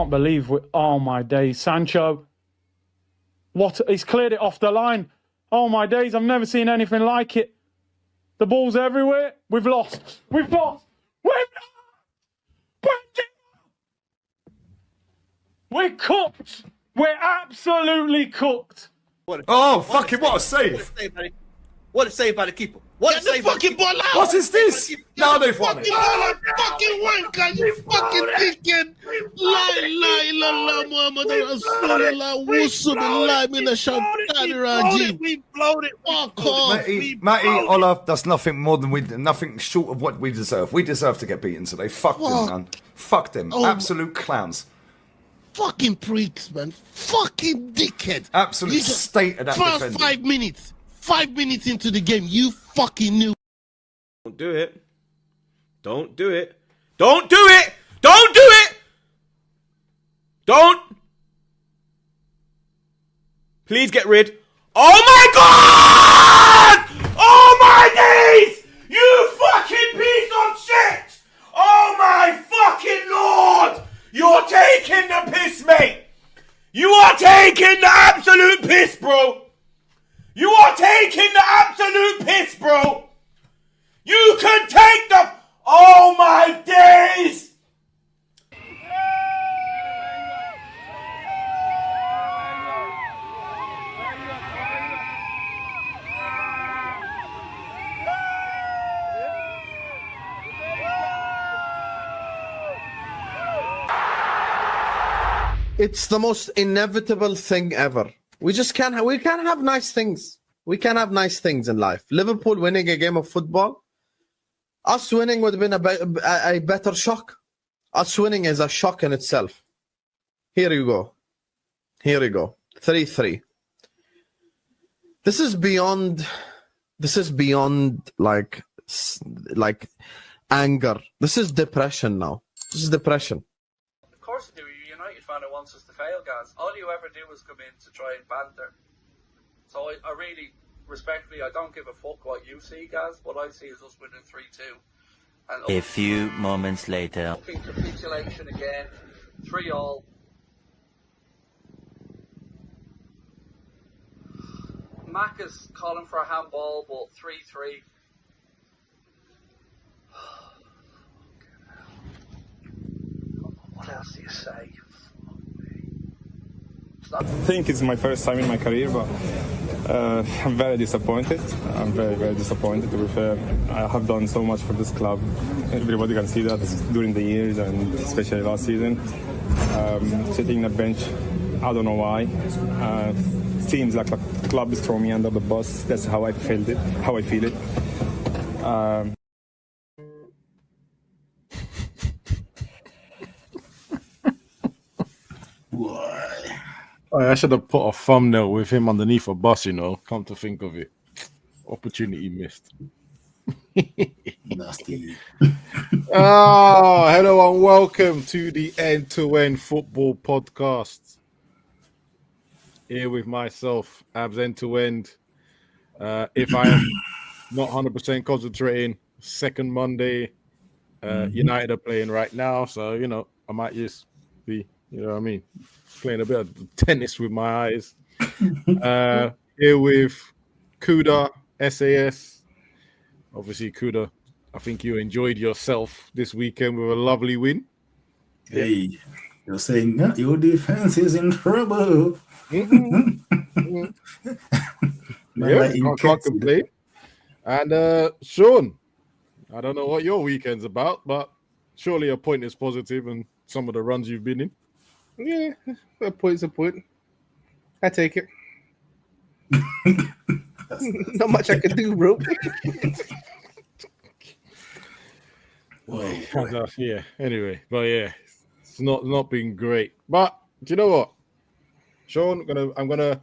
can't believe oh my days. Sancho, what? He's cleared it off the line. Oh my days, I've never seen anything like it. The ball's everywhere. We've lost. We've lost. We're cooked. We're absolutely cooked. What a save. What a save by the keeper. What a save by the fucking ball out. What is this? Now they've won it. Fucking wanker, you fucking dickhead. We blowed it. Matty, Olaf, that's nothing more than nothing short of what we deserve. We deserve to get beaten today. Fuck them, man. Fuck them. Absolute clowns. Fucking pricks, man. Fucking dickhead. Absolute state of that first defending. 5 minutes into the game, you fucking knew. Don't do it. Don't do it. Don't do it. Don't do it. Don't. Please get rid. Oh my God! Oh my days! You fucking piece of shit! Oh my fucking Lord! You're taking the piss, mate! You are taking the absolute piss, bro! You are taking the absolute piss, bro! You can take the... Oh my days! It's the most inevitable thing ever. We can't have nice things. We can have nice things in life. Liverpool winning a game of football, us winning would have been a better shock. Us winning is a shock in itself. Here you go. 3-3. This is beyond like anger. This is depression now. This is depression. Of course you do. You're a United fan who wants us to fail, guys. All you ever do is come in to try and banter. So I really, respectfully, I don't give a fuck what you see, guys. What I see is us winning 3-2. And a few moments later. Fucking capitulation again. 3-3. Mac is calling for a handball, but 3-3. What else do you say? I think it's my first time in my career, but I'm very disappointed. I'm very, very disappointed, to be fair. I have done so much for this club. Everybody can see that during the years, and especially last season. Sitting on the bench, I don't know why. Seems like the club is throwing me under the bus. That's how I feel it. I should have put a thumbnail with him underneath a bus, come to think of it. Opportunity missed. Nasty. Hello and welcome to the End2End Football Podcast. Here with myself, Abs End2End. If I am not 100% concentrating, second Monday, United are playing right now, so, I might just be, playing a bit of tennis with my eyes. Here with Kuda, SAS. Obviously, Kuda, I think you enjoyed yourself this weekend with a lovely win. Hey, you're saying that your defense is in trouble. Can't complain. And Sean, I don't know what your weekend's about, but surely a point is positive and some of the runs you've been in. Yeah, a point's a point. I take it. Not much I can do, bro. Yeah. Anyway, but yeah, it's not been great. But do you know what, Sean? I'm gonna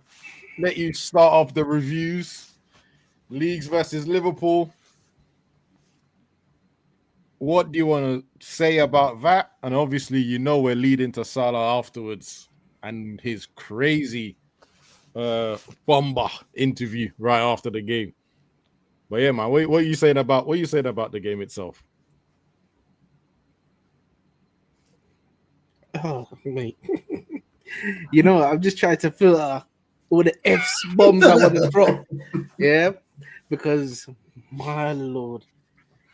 let you start off the reviews. Leeds versus Liverpool. What do you want to say about that? And obviously, we're leading to Salah afterwards and his crazy bomber interview right after the game. But yeah, man, what are you saying about the game itself? Oh, mate. You know, I'm just trying to filter all the F's bombs I want to drop. Yeah, because my lord,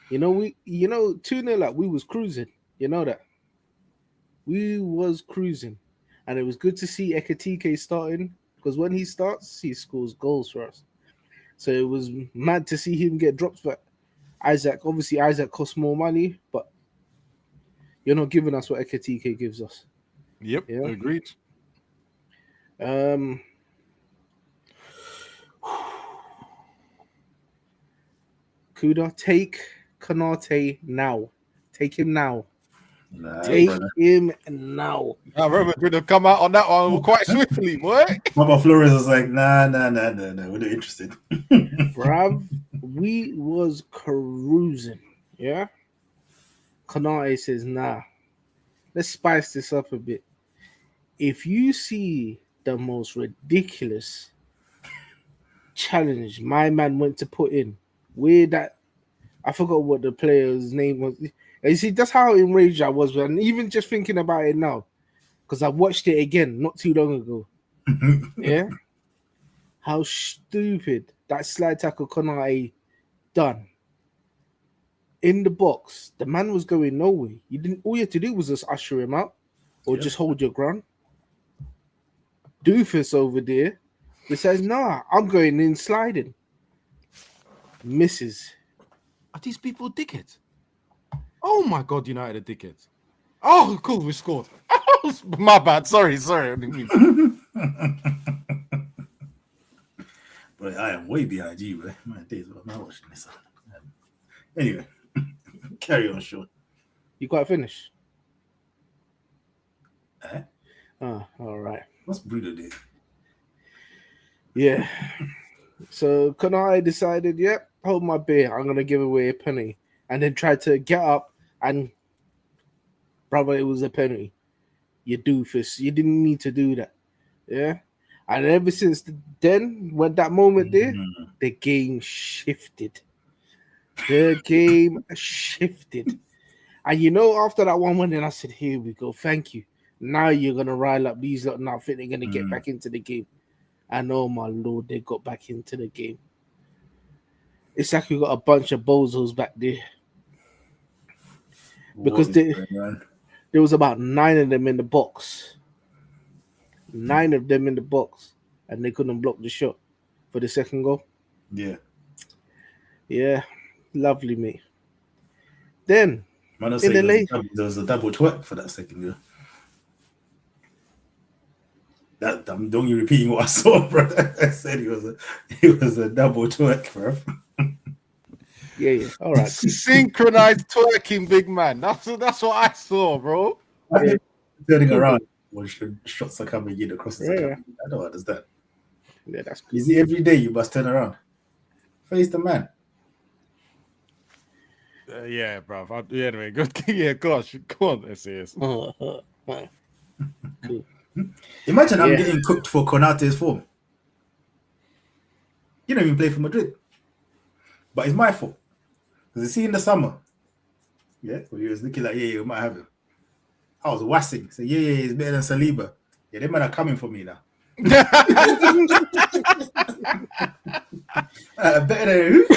you know 2-0 up. We was cruising. You know that we was cruising, and it was good to see Ekatike starting because when he starts, he scores goals for us. So it was mad to see him get dropped for Isaac. Obviously, Isaac costs more money, but you're not giving us what Ekatike gives us. Yep, Yeah. agreed. Kuda, take Konate now. Take him now. Nah, Take brother. him now. I remember going to come out on that one quite swiftly, boy. Papa Flores was like, nah, we're not interested. Bruv, we was cruising. Yeah. Konate says, nah. Let's spice this up a bit. If you see the most ridiculous challenge my man went to put in, where that I forgot what the player's name was. You see, that's how enraged I was, and even just thinking about it now, because I watched it again not too long ago. Yeah, how stupid that slide tackle Konate done in the box. The man was going nowhere. You didn't. All you had to do was just usher him out, or just hold your ground. Doofus over there, that says, "Nah, I'm going in sliding." Misses. Are these people dickheads? Oh my God, United are dickheads. Oh, cool, we scored. My bad. Sorry. I didn't mean. But I am way behind you, bro. My days, I'm not watching this. Anyway, carry on, Sean. You quite finished? Eh? Oh, all right. What's Bruno doing? Yeah. So Konate decided, hold my beer. I'm gonna give away a penny, and then tried to get up and, brother, it was a penny. You doofus. You didn't need to do that. Yeah. And ever since then, when that moment there, the game shifted. The game shifted. And you know, after that one went in, I said, here we go. Thank you. Now you're gonna rile up these lot. Now I think they're gonna get back into the game. And oh my lord, they got back into the game. It's like we got a bunch of bozos back there. Because there was about 9 of them in the box. 9 of them in the box. And they couldn't block the shot for the second goal. Yeah. Yeah. Lovely, mate. Then Man, in the late, there was a double twerk for that second goal. Don't you repeating what I saw, bro? I said it was a double twerk, bro. Yeah. All right. Synchronized twerking, big man. That's what I saw, bro. Yeah. Turning around when shots are coming in, the crosses are coming in. I don't understand. Yeah, that's cool. You see, every day you must turn around. Face the man. Yeah, bro. Anyway, good. Yeah, gosh. Go on, SAS. Cool. Imagine I'm getting cooked for Konate's form. You don't even play for Madrid. But it's my fault. Because you see in the summer, when he was looking like, we might have him. I was wassing. So, he's better than Saliba. Yeah, them men are coming for me now. Better than who?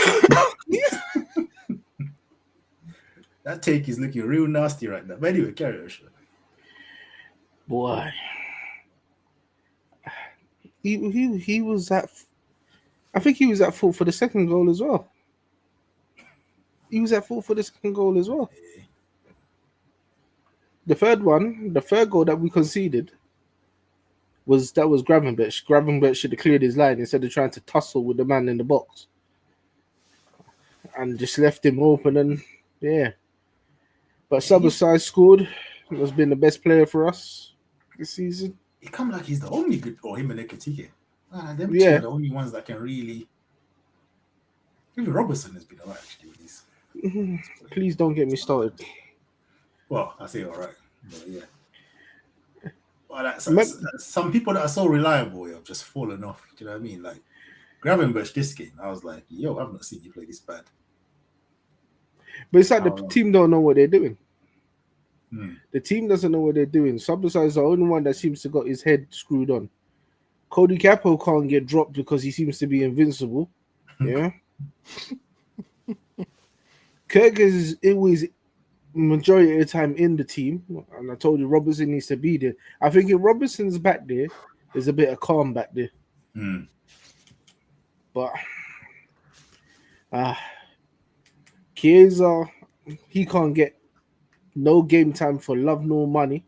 That take is looking real nasty right now. But anyway, carry on, Sean. Boy. He was at, I think he was at fault for the second goal as well. The third goal that we conceded was Gravenberch. Gravenberch should have cleared his line instead of trying to tussle with the man in the box. And just left him open and But Subasai scored. Has been the best player for us this season. It comes like he's the only good, or him and Ekatike. Them two are the only ones that can really. Even Robertson has been alright actually with these. Please don't get me started. Well, I say alright, but yeah. Well, some people that are so reliable have just fallen off. Do you know what I mean? Like Gravenberch this game, I was like, I've not seen you play this bad. But it's like the team don't know what they're doing. The team doesn't know what they're doing. Sabasai is the only one that seems to got his head screwed on. Cody Gakpo can't get dropped because he seems to be invincible. Yeah. Kirk is always majority of the time in the team, and I told you Robertson needs to be there. I think if Robertson's back there, there's a bit of calm back there. But Chiesa, he can't get no game time for love nor money.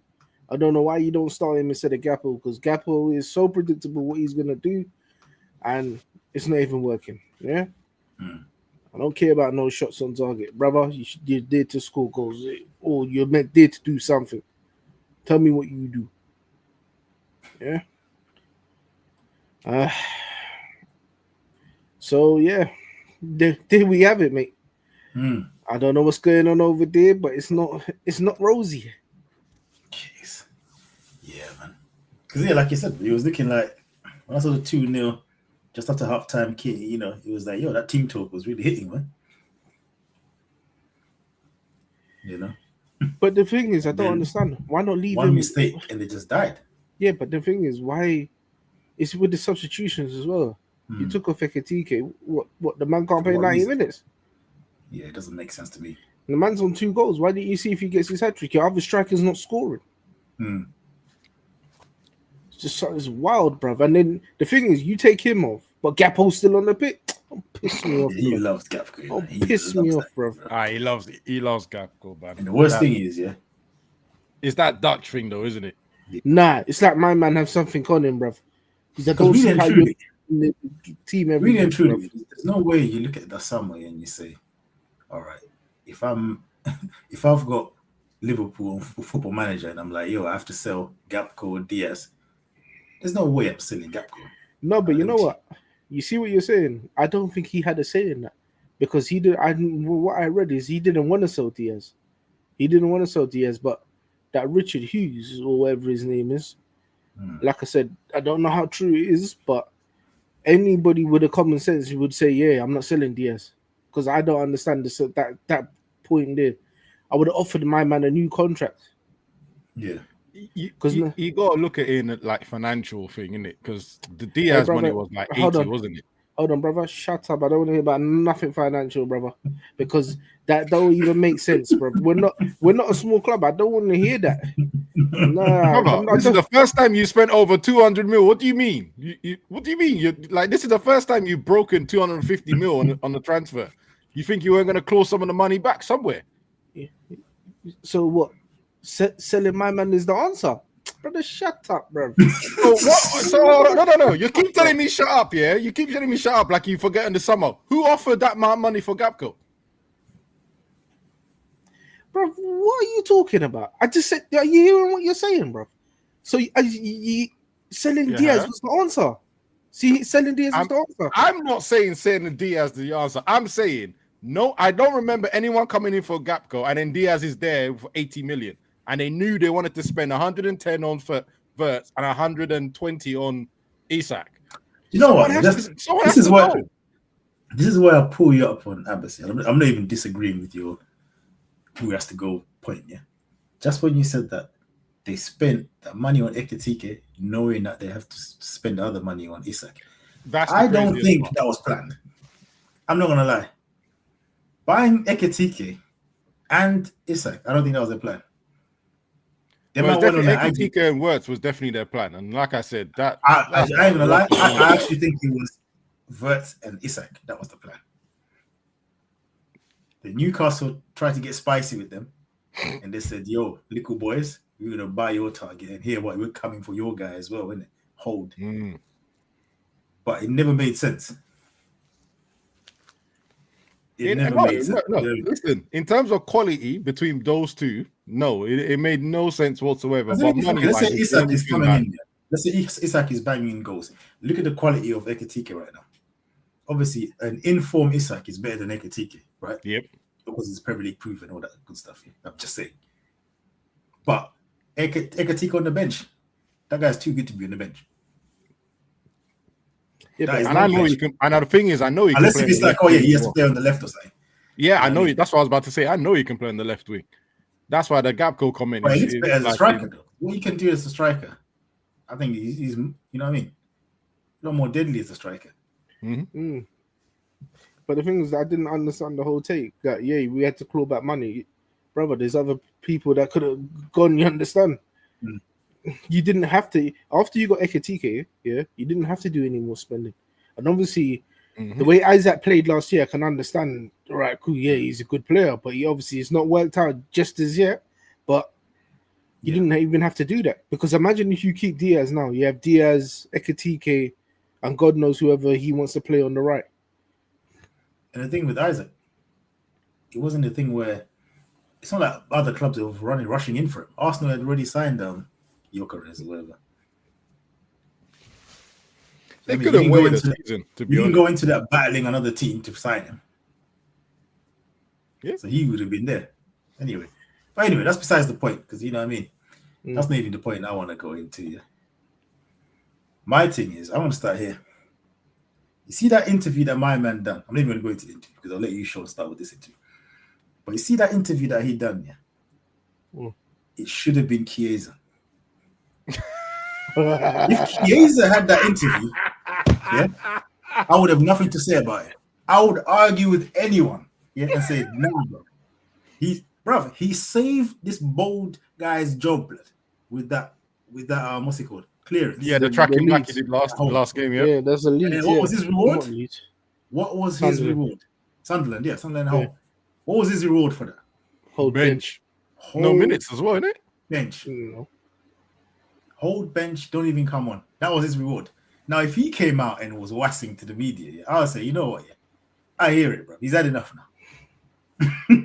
I don't know why you don't start him instead of Gakpo, because Gakpo is so predictable what he's gonna do, and it's not even working. Yeah. I don't care about no shots on target, brother. You're there to score goals, or you're meant there to do something. Tell me what you do. Yeah. So yeah, there we have it, mate. I don't know what's going on over there, but it's not rosy. Jeez. Yeah, man. Because like you said, it was looking like when I saw the 2-0 just after halftime, you know, it was like, yo, that team talk was really hitting, man. You know. But the thing is, I don't understand. Why not leave one him? mistake and they just died. Yeah, but the thing is, why? It's with the substitutions as well. You took off Ekitike. What? The man can't play 90 minutes. Yeah, it doesn't make sense to me. The man's on 2 goals. Why didn't you see if he gets his hat trick? Your other striker's not scoring. It's wild, bruv. And then the thing is, you take him off, but Gakpo's still on the pitch. Don't piss me off. He loves Gakpo. Don't piss me off, bruv. He loves Gakpo, man. And the worst thing is, it's that Dutch thing, though, isn't it? Nah, it's like my man have something on him, bruv. Because I don't see how you're in the team every really and week, truly, bruv. there's no way you look at that somewhere and you say, all right, if I've got Liverpool football manager and I'm like, yo, I have to sell Gakpo or Diaz, there's no way I'm selling Gakpo. No, but you know what? You see what you're saying? I don't think he had a say in that, because he did. What I read is he didn't want to sell Diaz. He didn't want to sell Diaz, but that Richard Hughes or whatever his name is, like I said, I don't know how true it is, but anybody with a common sense would say, yeah, I'm not selling Diaz, because I don't understand this that point there. I would have offered my man a new contract. Yeah. You got to look at it in like financial thing, innit? Because the Diaz money was like 80, wasn't it? Hold on, brother. Shut up. I don't want to hear about nothing financial, brother, because that don't even make sense, bro. We're not a small club. I don't want to hear that. Nah, this is the first time you spent over 200 mil. What do you mean? What do you mean? You like this is the first time you've broken 250 mil on the transfer. You think you weren't going to claw some of the money back somewhere? So what? Selling my man is the answer, brother. Shut up, bro. No. You keep telling me shut up, yeah. You keep telling me shut up like you forget in the summer. Who offered that money for Gakpo? Bro, what are you talking about? I just said, are you hearing what you're saying, bro? So you selling Diaz was the answer. See, selling Diaz was the answer. I'm not saying selling Diaz is the answer. I'm saying no. I don't remember anyone coming in for Gakpo and then Diaz is there for 80 million. And they knew they wanted to spend 110 on Verts and 120 on Isak. You know what? This is why I pull you up on Abbas. I'm not even disagreeing with your who has to go point. Yeah, just when you said that they spent that money on Ekitike, knowing that they have to spend the other money on Isak. I don't think that was planned. I'm not gonna lie. Buying Ekitike and Isak, I don't think that was a plan. Ekitike and Wirtz was definitely their plan, and like I said, I ain't gonna lie. I actually think it was Wirtz and Isak. That was the plan. The Newcastle tried to get spicy with them, and they said, "Yo, little boys, we're gonna buy your target, and here what we're coming for your guy as well, isn't it? Hold." But it never made sense. Listen, in terms of quality between those two, no, it made no sense whatsoever. But let's say Isak is coming in there. Let's say Isak is banging in goals. Look at the quality of Ekitike right now. Obviously, an in-form Isak is better than Ekitike, right? Yep. Because it's Premier League proven, all that good stuff. Yeah. I'm just saying. But Ekitike on the bench, that guy's too good to be on the bench. Yeah, and I know you can. And the thing is, I know you unless can. Unless if it's like, oh yeah, he has to play on the left or something. Yeah, I know. That's what I was about to say. I know you can play on the left wing. That's why the gap goal comment But is he's better as a like striker, though. What he can do as a striker, I think he's you know what I mean? A lot more deadly as a striker. Mm-hmm. But the thing is, I didn't understand the whole take that, we had to claw back money. Brother, there's other people that could have gone, you understand? Mm. You didn't have to, after you got Ekitike, you didn't have to do any more spending. And obviously, the way Isaac played last year, I can understand, right, cool, he's a good player, but he obviously it's not worked out just as yet. But you didn't even have to do that. Because imagine if you keep Diaz now, you have Diaz, Ekitike, and God knows whoever he wants to play on the right. And the thing with Isaac, it wasn't a thing where it's not like other clubs that were rushing in for him. Arsenal had already signed Gyökeres or whatever. They couldn't wait a season, to be honest. You can go into that battling another team to sign him. Yeah. So he would have been there. Anyway. But anyway, that's besides the point, because you know what I mean? That's not even the point I want to go into. Yeah. My thing is, I want to start here. You see that interview that my man done? I'm not even going to go into the interview because I'll let you start with this interview. But you see that interview that he done, It should have been Chiesa. If Chiesa had that interview, I would have nothing to say about it. I would argue with anyone, and say, no, bro. He saved this bold guy's job, blood, with that what's it called? Clearance. Yeah, the tracking back he did last game, Yeah, that's a lead. What was his reward? What was his reward? Sunderland, Sunderland home. What was his reward for that? Hold bench. No minutes as well, innit? Bench. Hold bench, don't even come on. That was his reward. Now, if he came out and was wassing to the media, I would say, you know what, I hear it, bro. He's had enough now.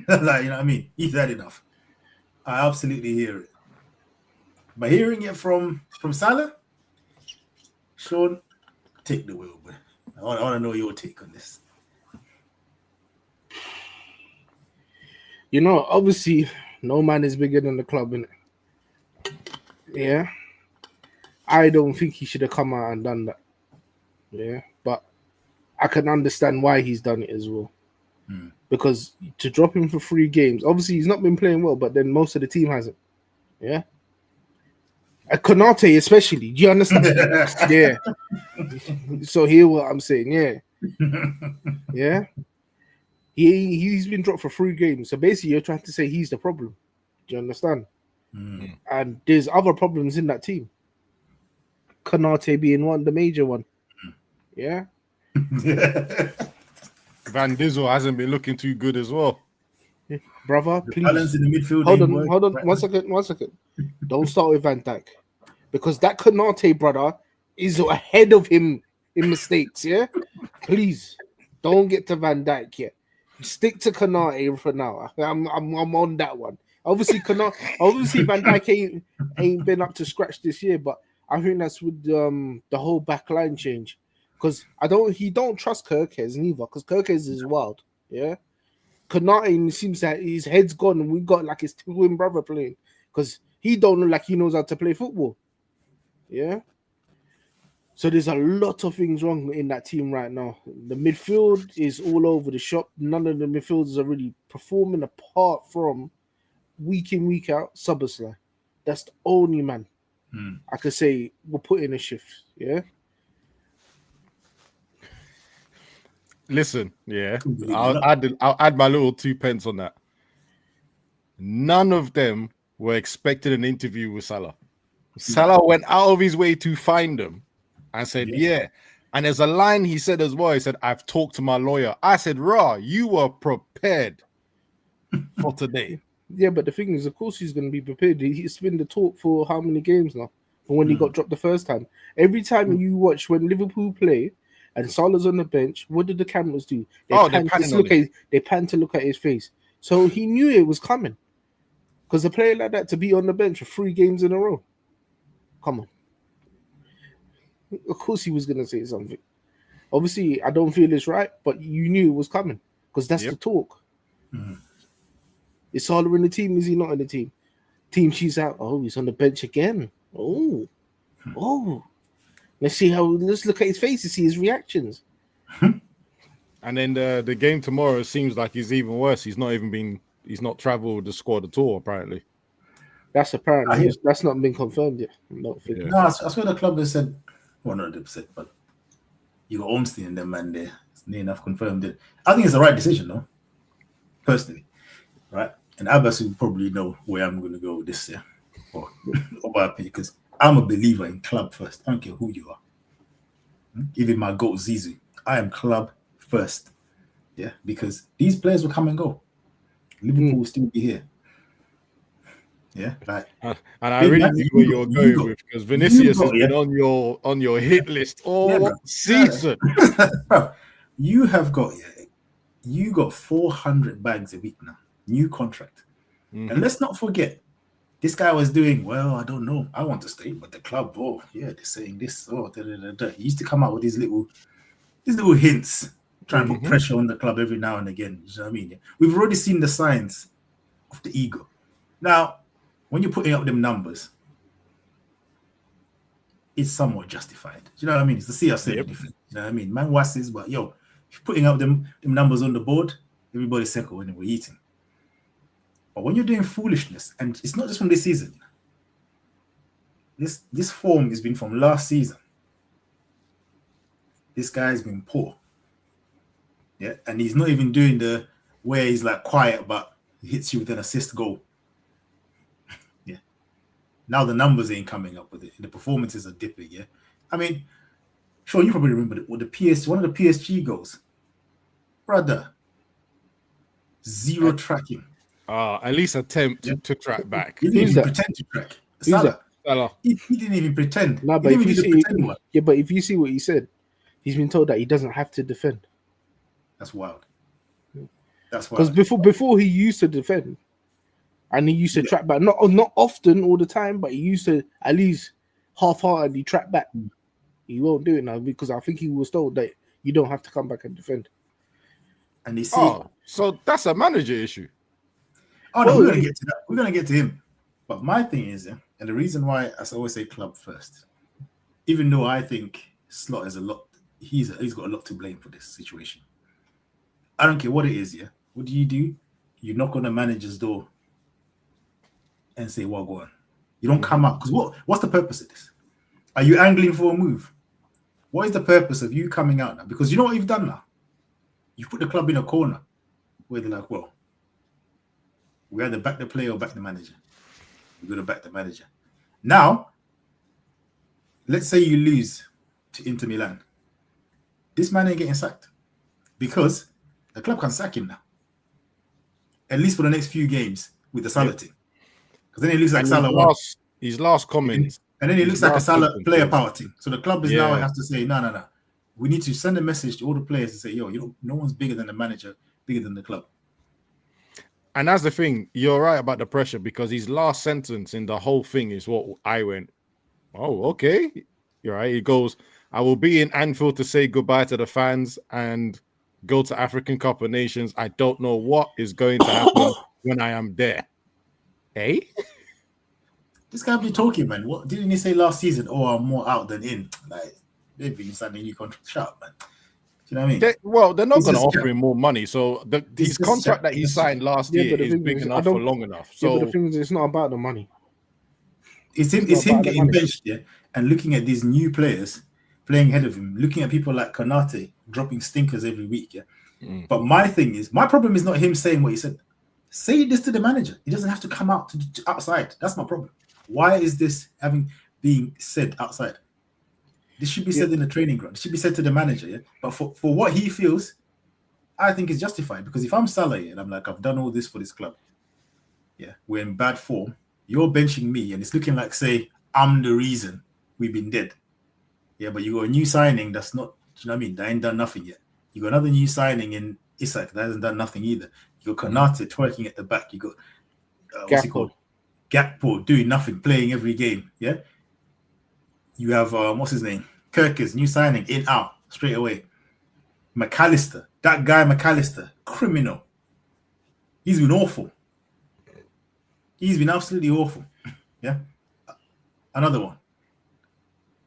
Like, you know what I mean? He's had enough. I absolutely hear it. But hearing it from Salah, Sean, take the wheel, bro. I want to know your take on this. You know, obviously, no man is bigger than the club, innit? Yeah. I don't think he should have come out and done that. Yeah. But I can understand why he's done it as well. Because to drop him for 3 games, obviously he's not been playing well, but then most of the team hasn't. Yeah. Konate especially. Do you understand? Yeah. So hear what I'm saying. Yeah. Yeah. He's been dropped for 3 games. So basically you're trying to say he's the problem. Do you understand? And there's other problems in that team. Konate being the major one. Yeah. Van Dizel hasn't been looking too good as well. Brother, please. Balance in the midfield. Hold on. 1 second. Don't start with Van Dijk. Because that Konate brother is ahead of him in mistakes, yeah? Please. Don't get to Van Dijk yet. Stick to Konate for now. I'm on that one. Obviously, Van Dijk ain't been up to scratch this year, but I think that's with the whole back line change. Because he don't trust Kirkes neither, because Kirkes is wild, yeah? Konate seems that his head's gone and we got like his twin brother playing, because he don't look like he knows how to play football, yeah? So there's a lot of things wrong in that team right now. The midfield is all over the shop. None of the midfielders are really performing apart from week in, week out, Szoboszlai. That's the only man I could say will put in a shift, yeah? Listen, I'll add my little 2 pence on that. None of them were expecting an interview with Salah. Salah went out of his way to find them and said, And there's a line he said as well. He said, I've talked to my lawyer. I said, you were prepared for today. Yeah, but the thing is, of course he's going to be prepared. He's been the talk for how many games now? From when he got dropped the first time. Every time you watch when Liverpool play, and Salah's on the bench, what did the cameras do? They pan to look at his face. So he knew it was coming. Because a player like that to be on the bench for 3 games in a row. Come on. Of course he was going to say something. Obviously, I don't feel it's right, but you knew it was coming. Because that's the talk. Is Salah in the team? Is he not in the team? Team she's out. Oh, he's on the bench again. Oh. Let's look at his face to see his reactions. And then the game tomorrow seems like he's even worse. He's not even been he's not travelled with the squad at all. Apparently, That's apparently that's not been confirmed yet. I'm not thinking. No, I swear the club has said, well, not 100%, but you got Ormstein and them man there. It's near enough confirmed it. I think it's the right decision, though. Personally, right? And Abbas will probably know where I'm going to go with this year, or because I'm a believer in club first. I don't care who you are. Even my goat Zizou, I am club first. Yeah, because these players will come and go. Liverpool will still be here. Yeah, like, and I really knew where you're going with, because Vinicius has been on your hit list all season. Bro, you got 400 bags a week now, new contract, and let's not forget, this guy was doing well. I don't know. I want to stay, but the club, they're saying this. He used to come out with these little hints, trying to put pressure on the club every now and again. You know what I mean? We've already seen the signs of the ego. Now, when you're putting up them numbers, it's somewhat justified. Do you know what I mean? It's the CR7 defense. You know what I mean? Man wasses, but if you're putting up them numbers on the board, everybody's second when we're eating. But when you're doing foolishness, and it's not just from this season, this form has been from last season. This guy's been poor. Yeah, and he's not even doing the where he's like quiet, but he hits you with an assist goal. Yeah. Now the numbers ain't coming up with it. The performances are dipping. Yeah. I mean, sure, you probably remember one of the PSG goals, brother. Zero tracking. At least attempt to track back. He didn't even pretend to track. Salah. He didn't even pretend. No, but if you see what he said, he's been told that he doesn't have to defend. That's wild. That's wild. Because before he used to defend, and he used to track back, not often all the time, but he used to at least half-heartedly track back. He won't do it now because I think he was told that you don't have to come back and defend. And they see. So that's a manager issue. Oh no, we're gonna get to that. We're gonna get to him. But my thing is, and the reason why I always say club first, even though I think Slot is he's got a lot to blame for this situation. I don't care what it is, yeah. What do? You knock on the manager's door and say, well, go on. You don't come out. Because what's the purpose of this? Are you angling for a move? What is the purpose of you coming out now? Because you know what you've done now? You put the club in a corner where they're like, well, we either back the player or back the manager. We're going to back the manager. Now, let's say you lose to Inter Milan. This man ain't getting sacked because the club can sack him now. At least for the next few games with the Salah team. Because then it looks like Salah his last comment. And then it looks like a Salah player power team. So the club is now has to say, no. We need to send a message to all the players to say, no one's bigger than the manager, bigger than the club. And that's the thing. You're right about the pressure because his last sentence in the whole thing is what I went, oh, okay. You're right. He goes, I will be in Anfield to say goodbye to the fans and go to African Cup of Nations. I don't know what is going to happen when I am there. Hey? This guy be talking, man. What didn't he say last season? Oh, I'm more out than in. Like, they've been signing a new contract. Shut up, man. Do you know what I mean? They're not going to offer him more money. So his contract that he signed last year is big enough for long enough. So but the thing is, it's not about the money. It's him getting benched, and looking at these new players playing ahead of him, looking at people like Konate dropping stinkers every week. Yeah. But my problem is not him saying what he said. Say this to the manager. He doesn't have to come out to outside. That's my problem. Why is this being said outside? This should be said in the training ground. It should be said to the manager. Yeah. But for what he feels, I think it's justified. Because if I'm Salah and I'm like, I've done all this for this club. Yeah, we're in bad form. You're benching me, and it's looking like, say, I'm the reason we've been dead. Yeah, but you got a new signing that's not, you know what I mean? That ain't done nothing yet. You got another new signing in Isak that hasn't done nothing either. You got Konate twerking at the back. You got what's he called? Gakpo doing nothing, playing every game. Yeah. You have what's his name? Kirkers, new signing, in out straight away. McAllister, that guy McAllister, criminal. He's been awful. He's been absolutely awful. Yeah. Another one.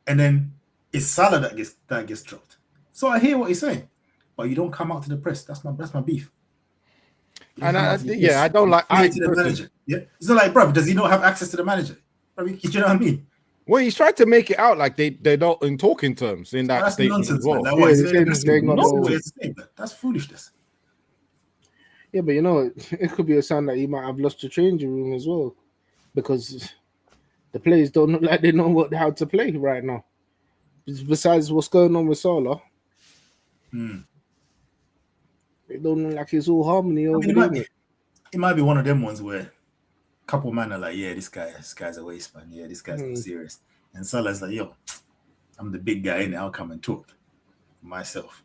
And then it's Salah that gets dropped. So I hear what he's saying, but you don't come out to the press. That's my beef. And I don't like. The manager. Yeah, it's not like, bro. Does he not have access to the manager? Bro, you know what I mean? Well, he's tried to make it out like they're not in talking terms in that statement as well. That's foolishness. Yeah, but you know, it could be a sign that he might have lost the changing room as well, because the players don't look like they know how to play right now. Besides what's going on with Salah, it don't look like it's all harmony over there. It might be one of them ones where a couple of men are like, yeah, this guy's a waste man. Yeah, this guy's not serious. And Salah's like, yo, I'm the big guy in it. I'll come and talk myself.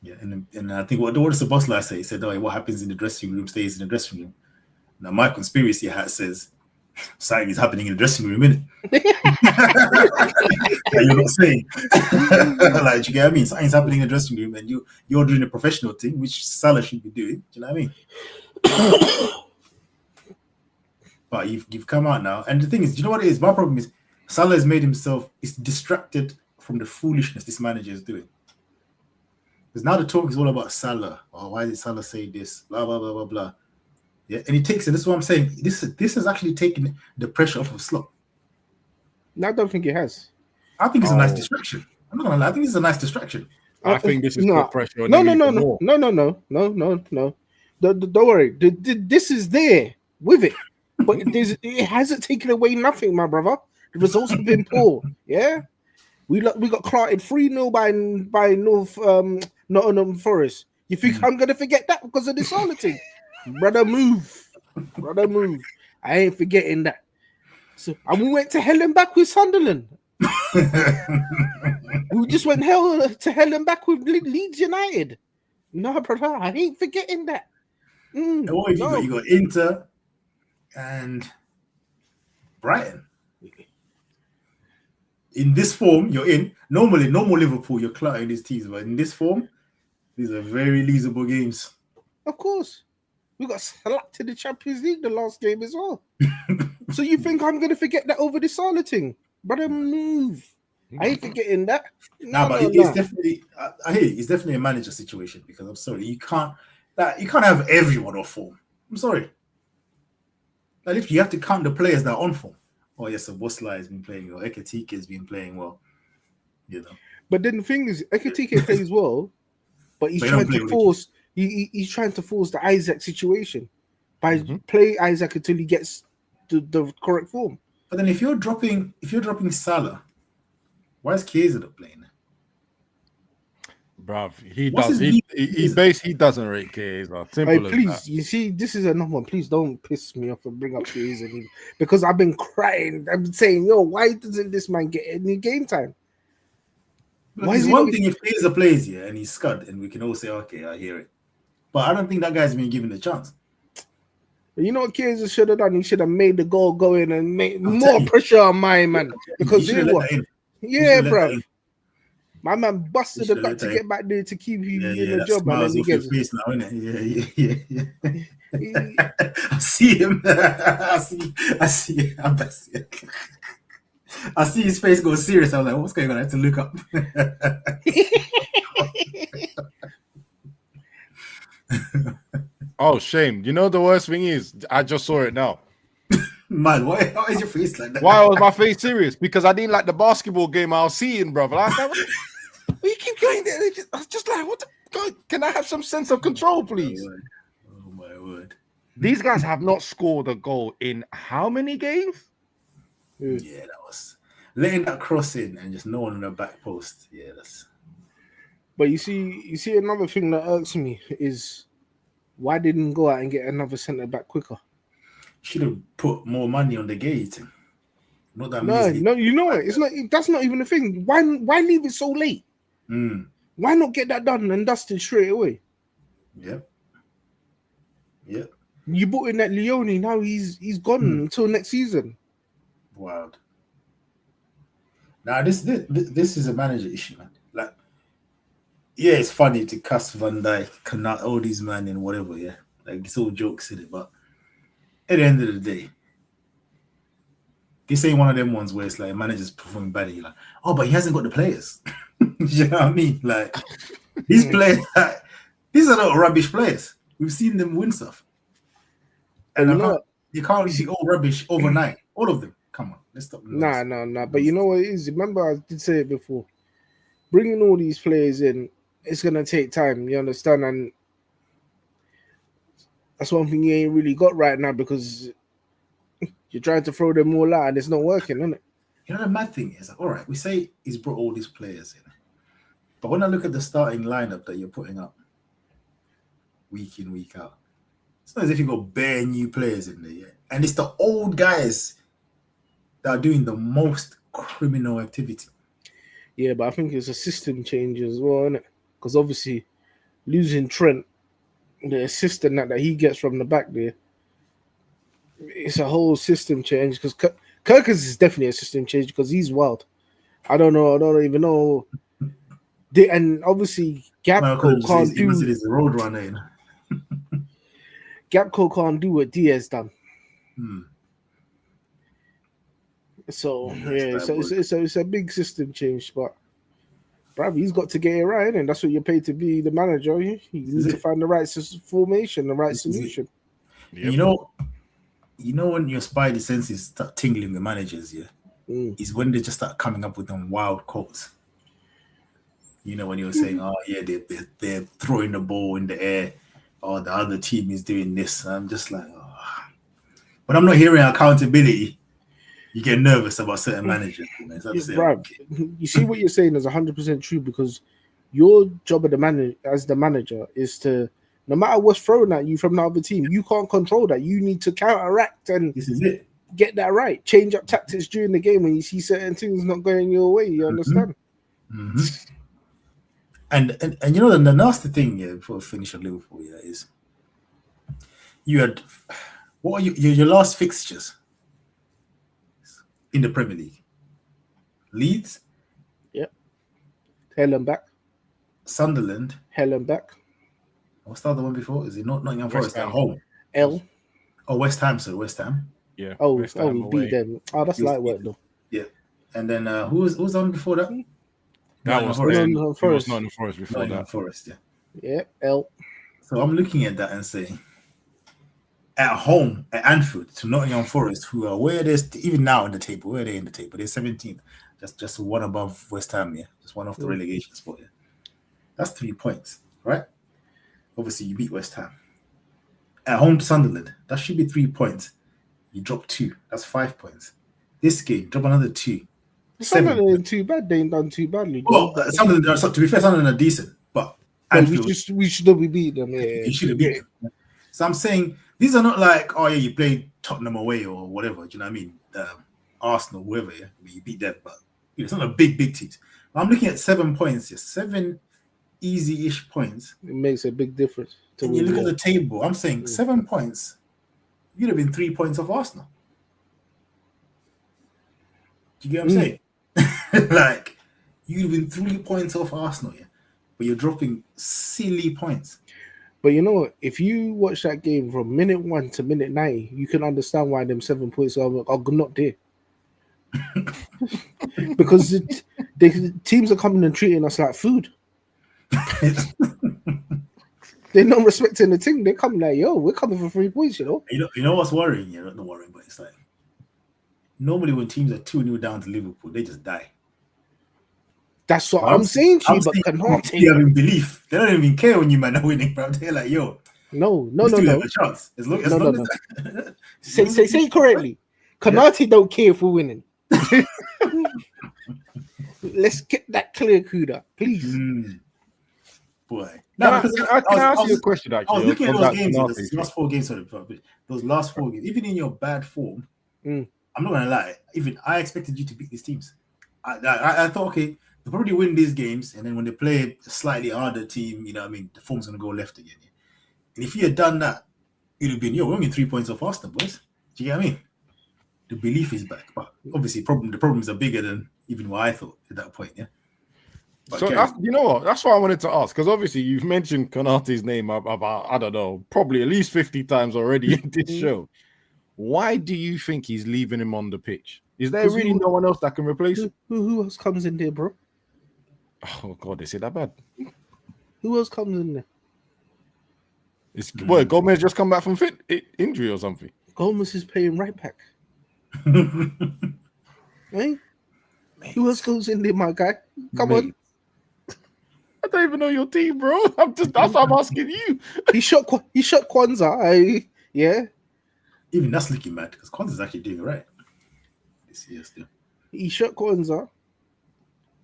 Yeah, and I think what does the boss like say? He said, "Oh, what happens in the dressing room stays in the dressing room." Now, my conspiracy hat says something is happening in the dressing room, innit? You're not saying, like, you get what I mean? Something's happening in the dressing room, and you're doing a professional thing, which Salah should be doing. Do you know what I mean? But you've come out now, and the thing is, do you know what it is? My problem is Salah has made himself distracted from the foolishness this manager is doing. Because now the talk is all about Salah. Oh, why did Salah say this? Blah, blah, blah, blah, blah. Yeah, and he takes it. This is what I'm saying. This has actually taken the pressure off of Slot. No, I don't think it has. I think it's a nice distraction. I'm not gonna lie. I think it's a nice distraction. I think this is put pressure on No. Don't worry. This is there with it, but it hasn't taken away nothing, my brother. The results have been poor. Yeah, we got clattered 3-0 by Nottingham Forest. You think I'm gonna forget that because of this Salah thing? Brother, move. I ain't forgetting that. So, and we went to hell and back with Sunderland. We just went to hell and back with Leeds United. No, brother, I ain't forgetting that. What have you got? You got Inter and Brighton. In this form, you're in. Normally, normal Liverpool, you're cluttering these teams, but in this form, these are very losable games. Of course. We got slapped in the Champions League the last game as well. So you think I'm going to forget that over the Salah thing? Brother, move. I ain't forgetting that. It's definitely, I hear you, it's definitely a manager situation, because I'm sorry, you can't have everyone off form. I'm sorry. Like, if you have to count the players that are on form. Oh, yes, Boslai has been playing well. Ekitike has been playing well. You know. But then the thing is, Ekitike plays well, but he's trying to force. He's trying to force the Isaac situation by play Isaac until he gets the correct form. But then if you're dropping Salah, why is Chiesa not playing? Bruv, he doesn't rate Chiesa. Simple as please, that. You see, this is another one. Please don't piss me off and bring up Chiesa because I've been crying. I've been saying, yo, why doesn't this man get any game time? Why is one thing if Chiesa plays here and he's scud and we can all say, okay, I hear it. But I don't think that guy's been given the chance. You know what Chiesa should have done? He should have made the goal go in and made more pressure on my man. Because yeah, bro. My man busted the back to get back there to keep him in the job, man. And he gets face now, innit? Yeah. I see him. I see his face go serious. I was like, what's going on? I have to look up. Oh, shame. You know the worst thing is, I just saw it now. Man, why is your face like that? Why was my face serious? Because I didn't like the basketball game I was seeing, brother. I was like, you keep going there. I was just like, what the God? Can I have some sense of control, please? Oh my word. These guys have not scored a goal in how many games? Yeah, that was letting that cross in and just no one on the back post. Yeah, that's. But you see, another thing that irks me is why didn't go out and get another centre back quicker? Should have put more money on the gate. Not that no, you know what? It's not. That's not even a thing. Why leave it so late? Why not get that done and dusted straight away? Yep. You brought in that Leone. Now he's gone until next season. Wild. Now this is a manager issue, man. Like, yeah, it's funny to cuss Van Dijk, cannot all these men and whatever. Yeah, like it's all jokes in it, but at the end of the day, this ain't one of them ones where it's like managers performing badly. You're like, oh, but he hasn't got the players. You know what I mean? Like these players, these are not rubbish players. We've seen them win stuff. And And you can't be all rubbish overnight. All of them. Come on, let's stop. Nah. But you know what it is? Remember, I did say it before. Bringing all these players in, it's gonna take time. You understand? And that's one thing you ain't really got right now because you're trying to throw them all out and it's not working, isn't it? You know the mad thing is, all right, we say he's brought all these players in, but when I look at the starting lineup that you're putting up, week in, week out, it's not as if you got bare new players in there yet, and it's the old guys that are doing the most criminal activity. Yeah, but I think it's a system change as well, isn't it? Because obviously, losing Trent, the assistant that he gets from the back there, it's a whole system change. Because Kirkus is definitely a system change because he's wild. I don't even know. And obviously, Gapco can't do. He's a road runner. You know? Gapco can't do what Diaz done. So yeah, it's a big system change, but bruv, he's got to get it right, and that's what you're paid to be the manager. You need to find the right formation, the right solution. Yep. You know when your spidey senses start tingling with managers, is when they just start coming up with them wild quotes. You know, when you were saying, "Oh yeah, they're throwing the ball in the air," or the other team is doing this. And I'm just like, when I'm not hearing accountability, you get nervous about certain managers. Right. You see what you're saying is 100% true because your job as the manager is to, no matter what's thrown at you from the other team, you can't control that. You need to counteract and this is it. Get that right. Change up tactics during the game when you see certain things not going your way. You understand? Mm-hmm. And you know the nasty thing before we finish on Liverpool is you had what are your last fixtures in the Premier League? Leeds, Hell and back. Sunderland, hell and back. What's the other one before? Is it not Nottingham Forest at home? West Ham. So West Ham. Yeah. We beat them. Oh, that's light work though. Yeah. And then who was on before that? That was Nottingham Forest. Nottingham Forest before Nottingham that. Forest, Yeah, L. So I'm looking at that and saying, at home at Anfield to Nottingham Forest, who are where they're even now in the table. Where are they in the table? They're 17th, just one above West Ham. Yeah, just one off the relegation spot. Yeah, that's 3 points, right? Obviously, you beat West Ham. At home to Sunderland, that should be 3 points. You drop 2, that's 5 points. This game, drop another 2. Sunderland ain't too bad. They ain't done too badly. Well, Sunderland, to be fair, Sunderland are decent, but we should have beat them. Yeah, you should have beat them. So I'm saying these are not like, oh yeah, you played Tottenham away or whatever. Do you know what I mean? Arsenal, whoever, yeah, you beat them, but it's not a big teams. I'm looking at 7 points here, 7 easy-ish points. It makes a big difference. And you look at the table. I'm saying 7 points. You'd have been 3 points off Arsenal. Do you get what I'm saying? Like, you'd have been 3 points off Arsenal, yeah, but you're dropping silly points. But you know what? If you watch that game from minute 1 to minute 90, you can understand why them 7 points are not there. Because the teams are coming and treating us like food. They're not respecting the team. They're coming like, yo, we're coming for 3 points, you know. You know what's worrying? Not worrying, but it's like normally when teams are 2-0 down to Liverpool, they just die. That's what I'm saying to you, but you having belief. They don't even care when you man are winning, bro. They're like, yo, no. Have a chance. As long Say it correctly. Konate don't care if we're winning. Let's get that clear, Kuda, please. Boy. Can I ask you a question, actually? I was looking at those games, those last 4 games, those last 4 games, even in your bad form, I'm not going to lie, even I expected you to beat these teams. I thought, okay, they'll probably win these games, and then when they play a slightly harder team, you know what I mean, the form's going to go left again. Yeah? And if you had done that, it would have been, we're only 3 points off Arsenal, boys. Do you get what I mean? The belief is back, but obviously the problems are bigger than even what I thought at that point, yeah? But so you know what? That's what I wanted to ask, because obviously you've mentioned Konate's name about, I don't know, probably at least 50 times already in this show. Why do you think he's leaving him on the pitch? Is there really no one else that can replace him? Who else comes in there, bro? Oh, God, is it that bad? Who else comes in there? What, Gomez just come back from injury or something? Gomez is playing right back. Hey, who else goes in there, my guy? Come on. I don't even know your team, bro. That's what I'm asking you. He shot Kwanzaa. Yeah. Even that's looking mad because Kwanzaa's actually doing right this year still. He shot Kwanzaa,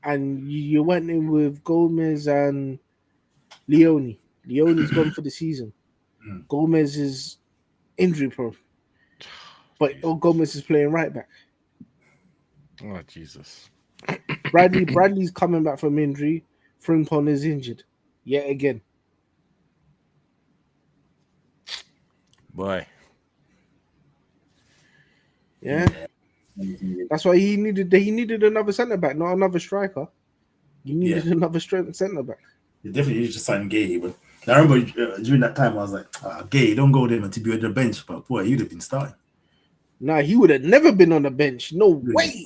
and you went in with Gomez and Leone. Leone's gone for the season. Gomez is injury prone, but Gomez is playing right back. Oh Jesus! Bradley's coming back from injury. Frimpong is injured yet again. Boy. Yeah. That's why he needed another centre back, not another striker. He needed another centre back. They definitely need to sign Gay, but I remember during that time I was like, Gay, don't go there to be on the bench, but boy, you'd have been starting. Nah, he would have never been on the bench. No way.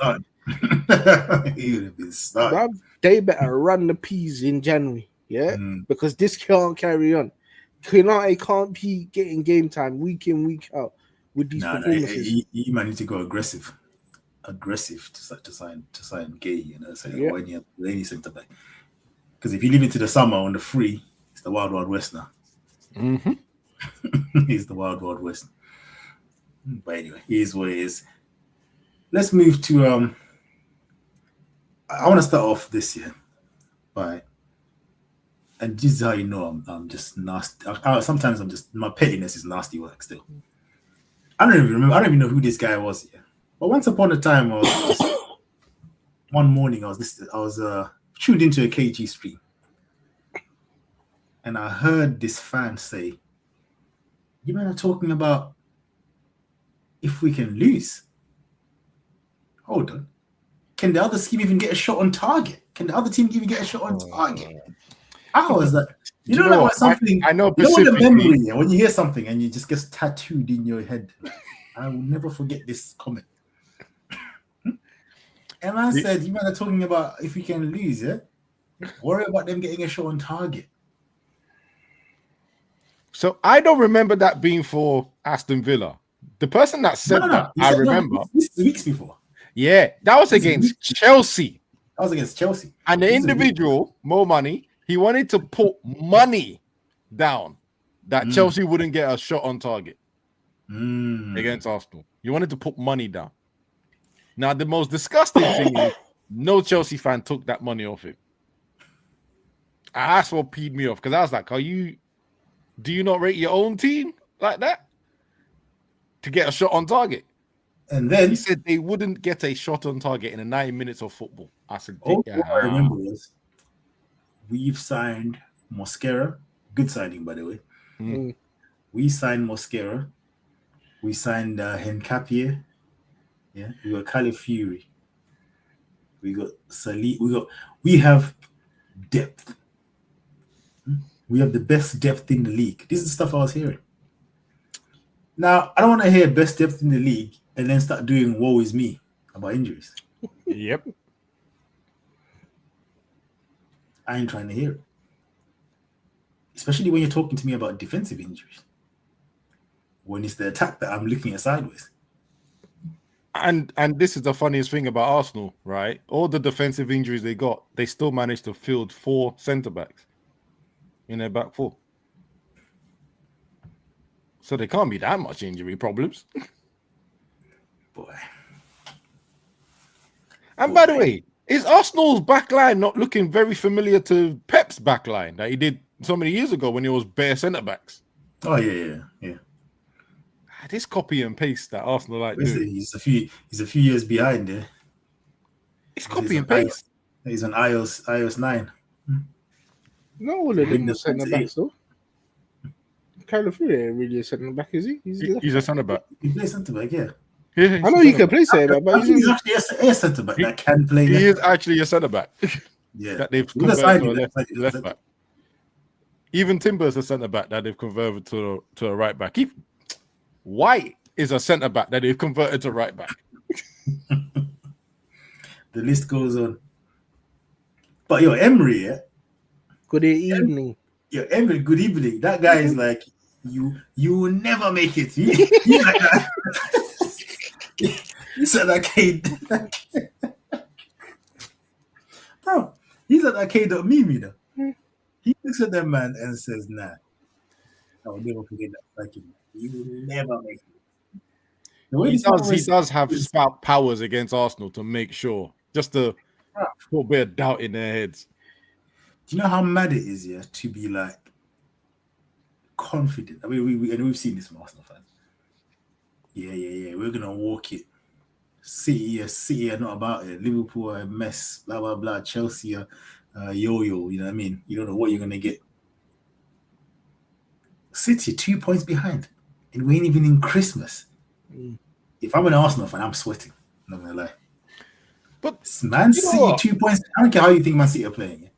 He would have been starting. They better run the peas in January, because this can't carry on. Konate can't be getting game time week in, week out with these performances. You might need to go aggressive to sign Gay, when you have any centre back. Because if you leave it to the summer on the free, it's the Wild Wild West now. It's the Wild Wild West. But anyway, here's what it is. Let's move to I want to start off this year and this is how you know I'm just nasty. Sometimes my pettiness is nasty work still. I don't even know who this guy was here. But once upon a time, one morning I was tuned into a KG stream, and I heard this fan say, "You men are talking about if we can lose. Hold on. Can the other team even get a shot on target? Can the other team even get a shot on target?" I was like, you know what? Something I know. You know the memory when you hear something and it just gets tattooed in your head. I will never forget this comment. And I said, "You men are talking about if we can lose, yeah? Worry about them getting a shot on target." So I don't remember that being for Aston Villa. The person that said that, I remember. This weeks before. Yeah, that was against Chelsea. That was against Chelsea. And the individual, Mo Money, he wanted to put money down that Chelsea wouldn't get a shot on target against Arsenal. He wanted to put money down. Now, the most disgusting thing is no Chelsea fan took that money off him. That's what peed me off because I was like, do you not rate your own team like that to get a shot on target? And then he said they wouldn't get a shot on target in the 90 minutes of football. I said, what I remember is we've signed Mosquera. Good signing, by the way. We signed Mosquera. We signed Hencapié. Yeah, we got Califury. We got Salih. We have depth. We have the best depth in the league. This is the stuff I was hearing. Now, I don't want to hear best depth in the league and then start doing woe is me about injuries. Yep. I ain't trying to hear it. Especially when you're talking to me about defensive injuries. When it's the attack that I'm looking at sideways. And this is the funniest thing about Arsenal, right? All the defensive injuries they got, they still managed to field 4 centre-backs in their back 4. So there can't be that much injury problems. Boy. And by the way, is Arsenal's backline not looking very familiar to Pep's backline that he did so many years ago when he was bare centre-backs? Oh, yeah. This copy and paste that Arsenal like doing. He's a few years behind there. It's copy and paste. He's on iOS 9. No, all of them are centre-backs though. Califury ain't really a centre-back, is he? He's a centre-back. He plays centre-back, yeah. I know he can play centre-back, but he's actually a centre-back that can play. He is actually a centre-back. Yeah. That they've converted to a left back. Even Timber's a centre-back that they've converted to a right back. White is a centre-back that they've converted to right back. The list goes on. But Emery, yeah? Good evening. Emery, good evening. That guy is like You will never make it. He's like that. He said that kid. Bro, he's at that K.meme, you know. He looks at that man and says, nah, I will never forget that fucking man. You will never make it. The way He does have spout powers against Arsenal to make sure, just to put a bit of doubt in their heads. Do you know how mad it is, yeah, to be like confident? I mean, we've seen this from Arsenal fans. Yeah. We're gonna walk it. City are not about it. Liverpool are a mess. Blah blah blah. Chelsea are yo-yo. You know what I mean? You don't know what you're gonna get. City 2 points behind, and we ain't even in Christmas. If I'm an Arsenal fan, I'm sweating. I'm not gonna lie. But Man City 2 points. I don't care how you think Man City are playing. Yeah?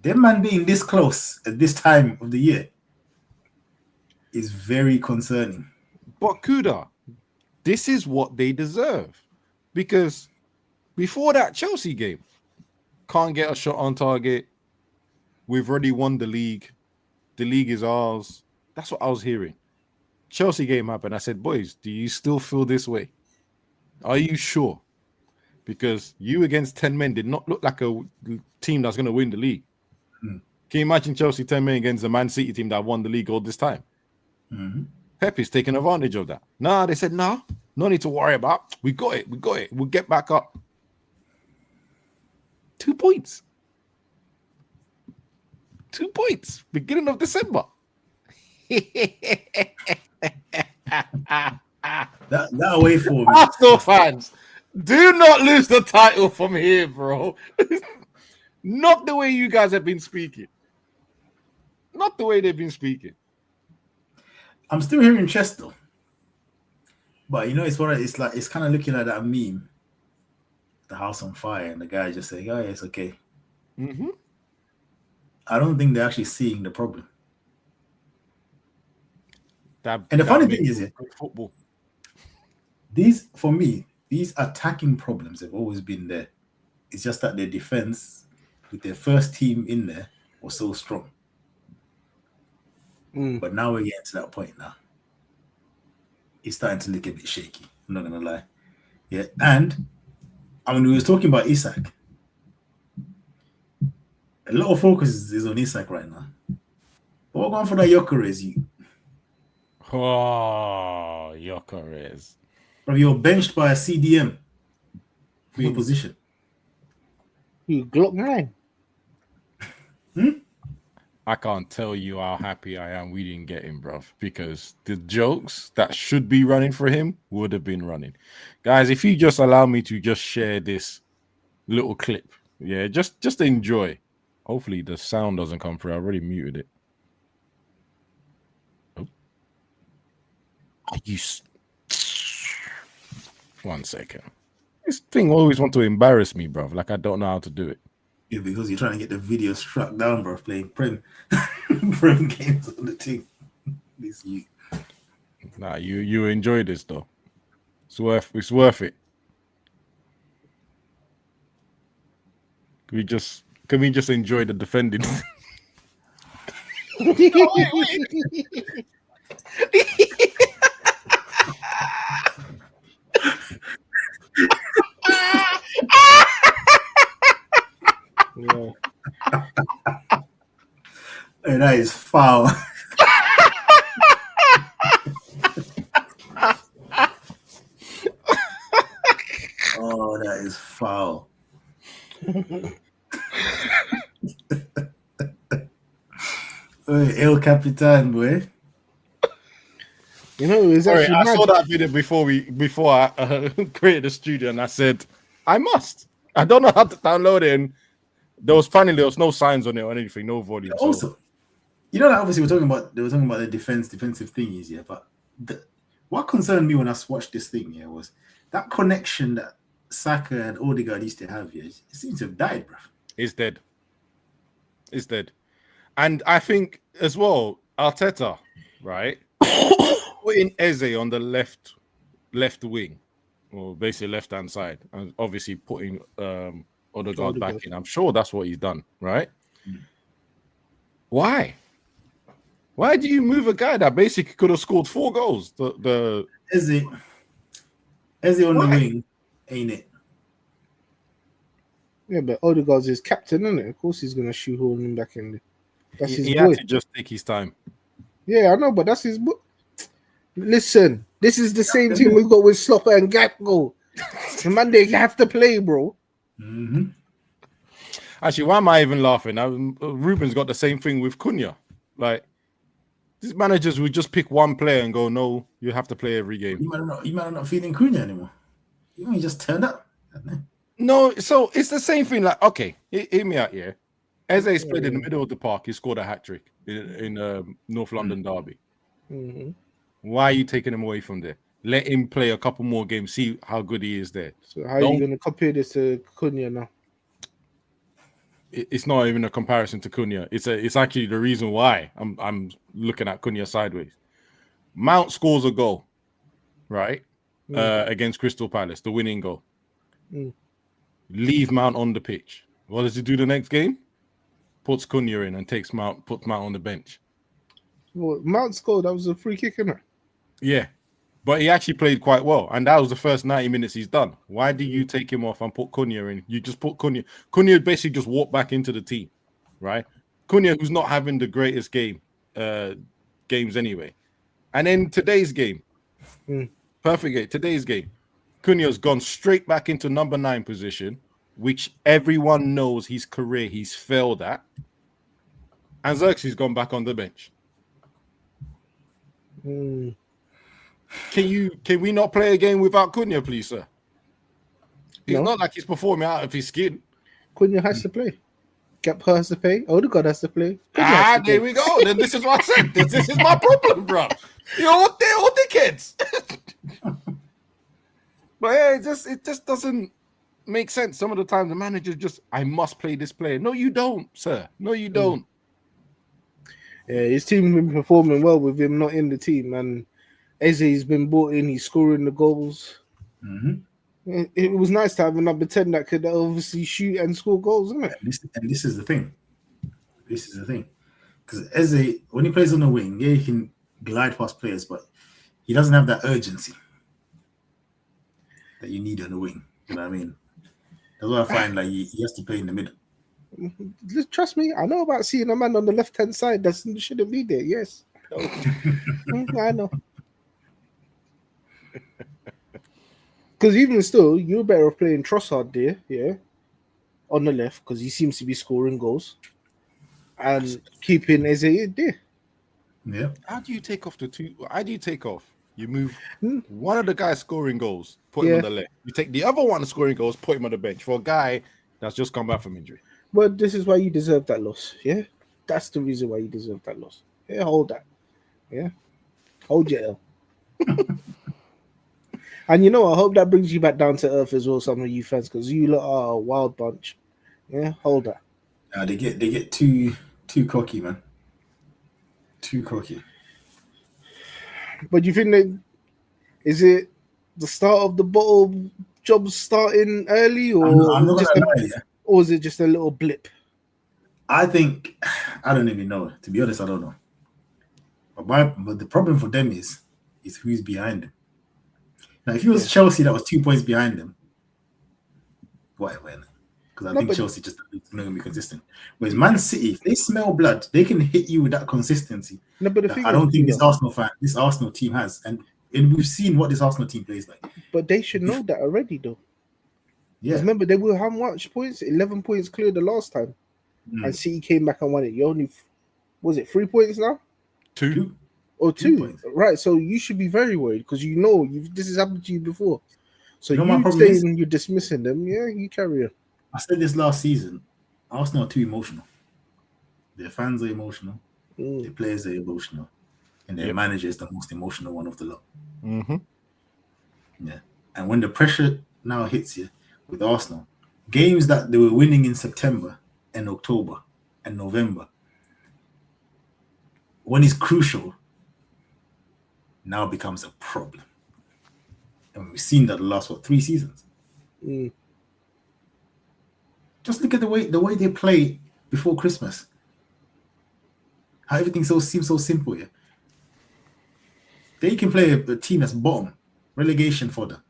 Them man being this close at this time of the year is very concerning. But Kuda, this is what they deserve. Because before that Chelsea game, can't get a shot on target. We've already won the league. The league is ours. That's what I was hearing. Chelsea game happened. I said, boys, do you still feel this way? Are you sure? Because you against 10 men did not look like a team that's going to win the league. Can you imagine Chelsea 10 men against the Man City team that won the league all this time? Pep is taking advantage of that. Nah, they said, no need to worry about. We got it. We'll get back up. 2 points. 2 points. Beginning of December. that away form. Arsenal fans, do not lose the title from here, bro. Not the way you guys have been speaking. Not the way they've been speaking. I'm still hearing Chester. But you know, it's kind of looking like that meme, the house on fire, and the guy just saying, "Oh, yeah, it's okay." I don't think they're actually seeing the problem. And the funny thing is, football. These attacking problems have always been there. It's just that their defense, with their first team in there, was so strong. But now we're getting to that point now. It's starting to look a bit shaky. I'm not gonna lie. Yeah, and I mean, we was talking about Isak. A lot of focus is on Isak right now. But we're going for that Gyökeres. Gyökeres. Bro, you're benched by a CDM for your position. You Glock 9. I can't tell you how happy I am we didn't get him, bruv, because the jokes that should be running for him would have been running. Guys, if you just allow me to just share this little clip, yeah, just enjoy. Hopefully the sound doesn't come through. I already muted it. Oh. Are you... 1 second. This thing always want to embarrass me, bruv, like I don't know how to do it. Yeah, because you're trying to get the video struck down, bro, playing Prem. Prem games on the team. This you. Nah, you enjoy this though. It's worth it. Can we just enjoy the defending? Yeah. Hey, that is foul. Oh, that is foul. El Capitan, boy. You know, it's Sorry, actually I mad. saw that video before I created the studio, and I said I must. I don't know how to download it, and there was no signs on it or anything, no volume. Also, you know that obviously they were talking about the defensive thing is, yeah, but what concerned me when I watched this thing, yeah, was that connection that Saka and Odegaard used to have, yeah, it seems to have died, bro. It's dead. And I think as well, Arteta, right, putting Eze on the left wing, or basically left-hand side, and obviously putting Odegaard back in. I'm sure that's what he's done, right? Why Why do you move a guy that basically could have scored 4 goals? Eze on the wing, ain't it? Yeah, but Odegaard's his captain, isn't it? Of course he's gonna shoehorn him back in there. That's his He boy. had to just take his time. Yeah, I know, but that's his boy. Listen, this is the same team we've got with Slopper and Gakpo. The man, they have to play, bro. Mm-hmm. Actually, why am I even laughing? Ruben's got the same thing with Cunha. Like, these managers would just pick one player and go, no, you have to play every game. You might not feeling Cunha anymore. You just turned up. No, so it's the same thing. Like, okay, hear me out here. Eze's played in the middle of the park. He scored a hat-trick in North London derby. Mm-hmm. Why are you taking him away from there? Let him play a couple more games, see how good he is there. So how are you going to compare this to Cunha now? It's not even a comparison to Cunha. It's actually the reason why I'm looking at Cunha sideways. Mount scores a goal, right? Against Crystal Palace, the winning goal. Leave Mount on the pitch. What does he do the next game? Puts Cunha in and puts Mount on the bench. Well, Mount scored. That was a free kick, isn't it? Yeah. But he actually played quite well. And that was the first 90 minutes he's done. Why do you take him off and put Cunha in? You just put Cunha. Cunha basically just walked back into the team, right? Cunha, who's not having the greatest games anyway. And then today's game, perfect game, today's game, Cunha's gone straight back into number 9 position, which everyone knows his career he's failed at. And Xerxes gone back on the bench. Can we not play a game without Cunha, please, sir? It's not like he's performing out of his skin. Cunha has to play. Gakpo has to play. Odegaard has to play. There we go. Then this is what I said. This is my problem, bro. They're all dickheads. But yeah, it just doesn't make sense. Some of the time, the manager just, I must play this player. No, you don't, sir. No, you don't. Yeah, his team's been performing well with him not in the team, and Eze's been brought in. He's scoring the goals. Mm-hmm. It was nice to have a number 10 that could obviously shoot and score goals, isn't it? And this is the thing. Because Eze, when he plays on the wing, yeah, he can glide past players, but he doesn't have that urgency that you need on the wing. You know what I mean? That's why I find like he has to play in the middle. Trust me, I know about seeing a man on the left-hand side that shouldn't be there. Yes. I know. Because even still, you're better off playing Trossard there, yeah, on the left, because he seems to be scoring goals, and keeping Eze there. Yeah. How do you take off the two? How do you take off? You move one of the guys scoring goals, put him on the left. You take the other one scoring goals, put him on the bench for a guy that's just come back from injury. Well, this is why you deserve that loss, yeah? That's the reason why you deserve that loss. Yeah, hold that. Yeah? Hold your L. And you know, I hope that brings you back down to earth as well, some of you fans, because you lot are a wild bunch. Yeah, hold that. They get too cocky, man. Too cocky. But you think that is it the start of the bottle job starting early, or or is it just a little blip? I think I don't even know. To be honest, I don't know. But the problem for them is who's behind them. Now, if it was Chelsea that was 2 points behind them, whatever. Because I think Chelsea just not going to be consistent. Whereas Man City, if they smell blood, they can hit you with that consistency. No, but I don't think this Arsenal team has, and we've seen what this Arsenal team plays like. But they should know that already, though. Yeah. Remember, they were how much points? 11 points clear the last time, and City came back and won it. You only was it 3 points now? 2. Or 2 points. Right? So you should be very worried because you know this has happened to you before. So you saying you're dismissing them? Yeah, you carry on. I said this last season. Arsenal are too emotional. Their fans are emotional. Their players are emotional, and their manager is the most emotional one of the lot. Mm-hmm. Yeah, and when the pressure now hits you with Arsenal, games that they were winning in September and October and November, when it's crucial, now becomes a problem. And we've seen that the last 3 seasons. Just look at the way they play before Christmas. how everything seems so simple. Yeah, they can play a team that's bottom, relegation fodder.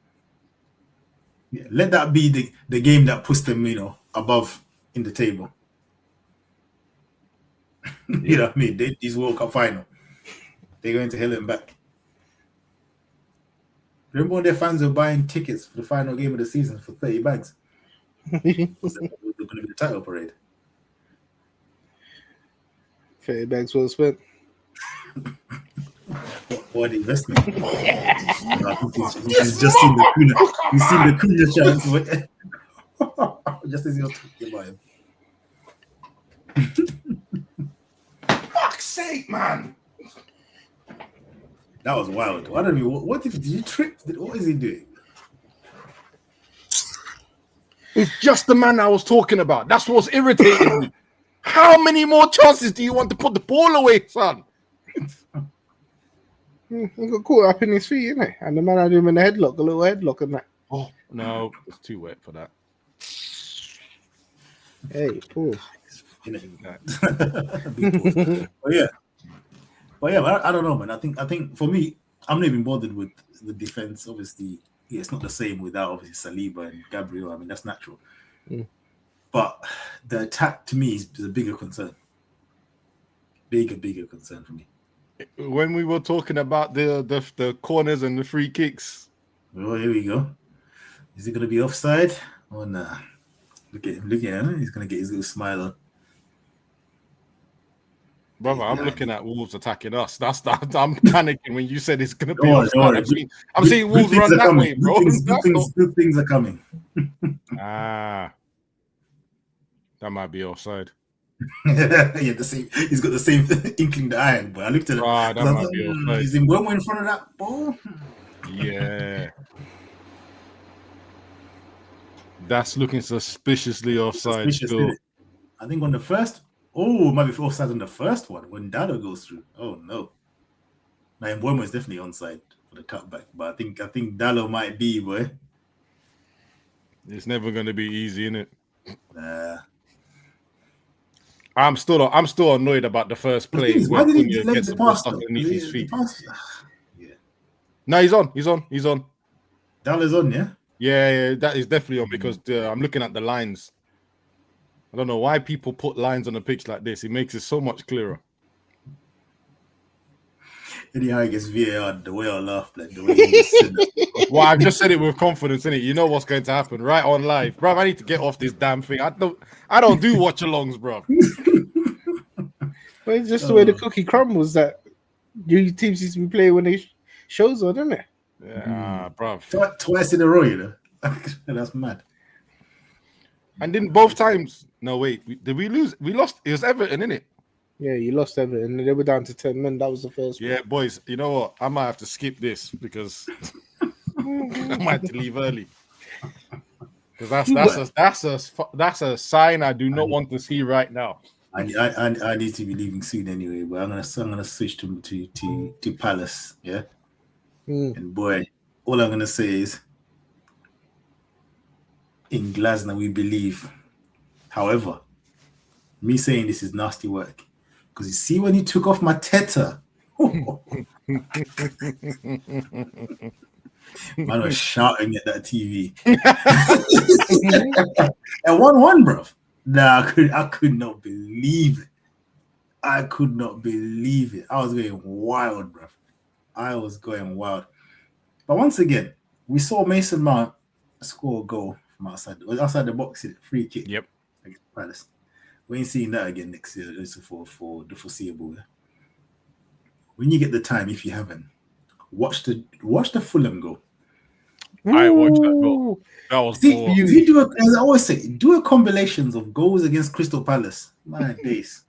Yeah, let that be the game that puts them, above in the table. You know what I mean? This World Cup final, they're going to hell and back. Remember when their fans were buying tickets for the final game of the season for 30 bags? They're going to be the title parade. 30 bags well spent. What investment? He's just seen the Kuna. He's seen the Kuna chance. Just as you're talking about him. Fuck's sake, man! That was wild. I don't know. What did you trip? What is he doing? It's just the man I was talking about. That's what's irritating me. How many more chances do you want to put the ball away, son? He got caught up in his feet, innit? And the man had him in a headlock, a little headlock and that. Oh, no. It's too wet for that. Hey, pause. But yeah, I don't know, man. I think for me, I'm not even bothered with the defense. Obviously, it's not the same without obviously Saliba and Gabriel. I mean, that's natural. But the attack to me is a bigger concern. Bigger concern for me. When we were talking about the corners and the free kicks. Oh, here we go. Is he going to be offside? Oh, nah. Look at him. He's going to get his little smile on. Brother, I'm looking at Wolves attacking us. I'm panicking when you said it's going to be offside. I'm seeing Wolves run that way, bro. Good things are coming. That might be offside. Yeah, the same. He's got the same inkling that I had, but I looked at it. That might be offside. Is Mbeumo in front of that ball? Yeah. That's looking suspiciously offside still. I think on the first, it might be offside on the first one when Dado goes through. Oh no. Now Mbeumo is definitely onside for the cutback, but I think Dalo might be, boy. It's never gonna be easy, innit? Nah. I'm still annoyed about the first play. Why did he let the pass underneath his feet? Yeah. No, he's on. Dalo's on, yeah? Yeah, that is definitely on because I'm looking at the lines. I don't know why people put lines on a pitch like this. It makes it so much clearer. Anyhow, I guess VAR, the way I laugh, like the way he said that. Well, I've just said it with confidence, innit? You know what's going to happen right on live. Bro, I need to get off this damn thing. I don't do watch-alongs, bro. Well, it's just the way the cookie crumbles that your teams used to be playing when they shows on, isn't it? Yeah, bro. Twice in a row, you know? That's mad. And then both times, no, wait, did we lose? We lost. It was Everton, innit? Yeah, you lost Everton. They were down to 10 men. That was the first one. Yeah, boys, you know what? I might have to skip this because I might have to leave early. Because that's a sign I do not want to see right now. I need to be leaving soon anyway, but I'm gonna switch to Palace, yeah. And boy, all I'm gonna say is, in Glasgow we believe. However, me saying this is nasty work because you see when you took off my Teta, man was shouting at that TV. And 1-1, bro. Nah, I could not believe it. I could not believe it. I was going wild, bro. I was going wild. But once again, we saw Mason Mount score a goal from outside the box, free kick. Yep. Against Palace. We ain't seeing that again next year, just for the foreseeable. When you get the time, if you haven't, watch the Fulham goal. I watched that goal. That was cool. You do as I always say, do a combinations of goals against Crystal Palace. My days.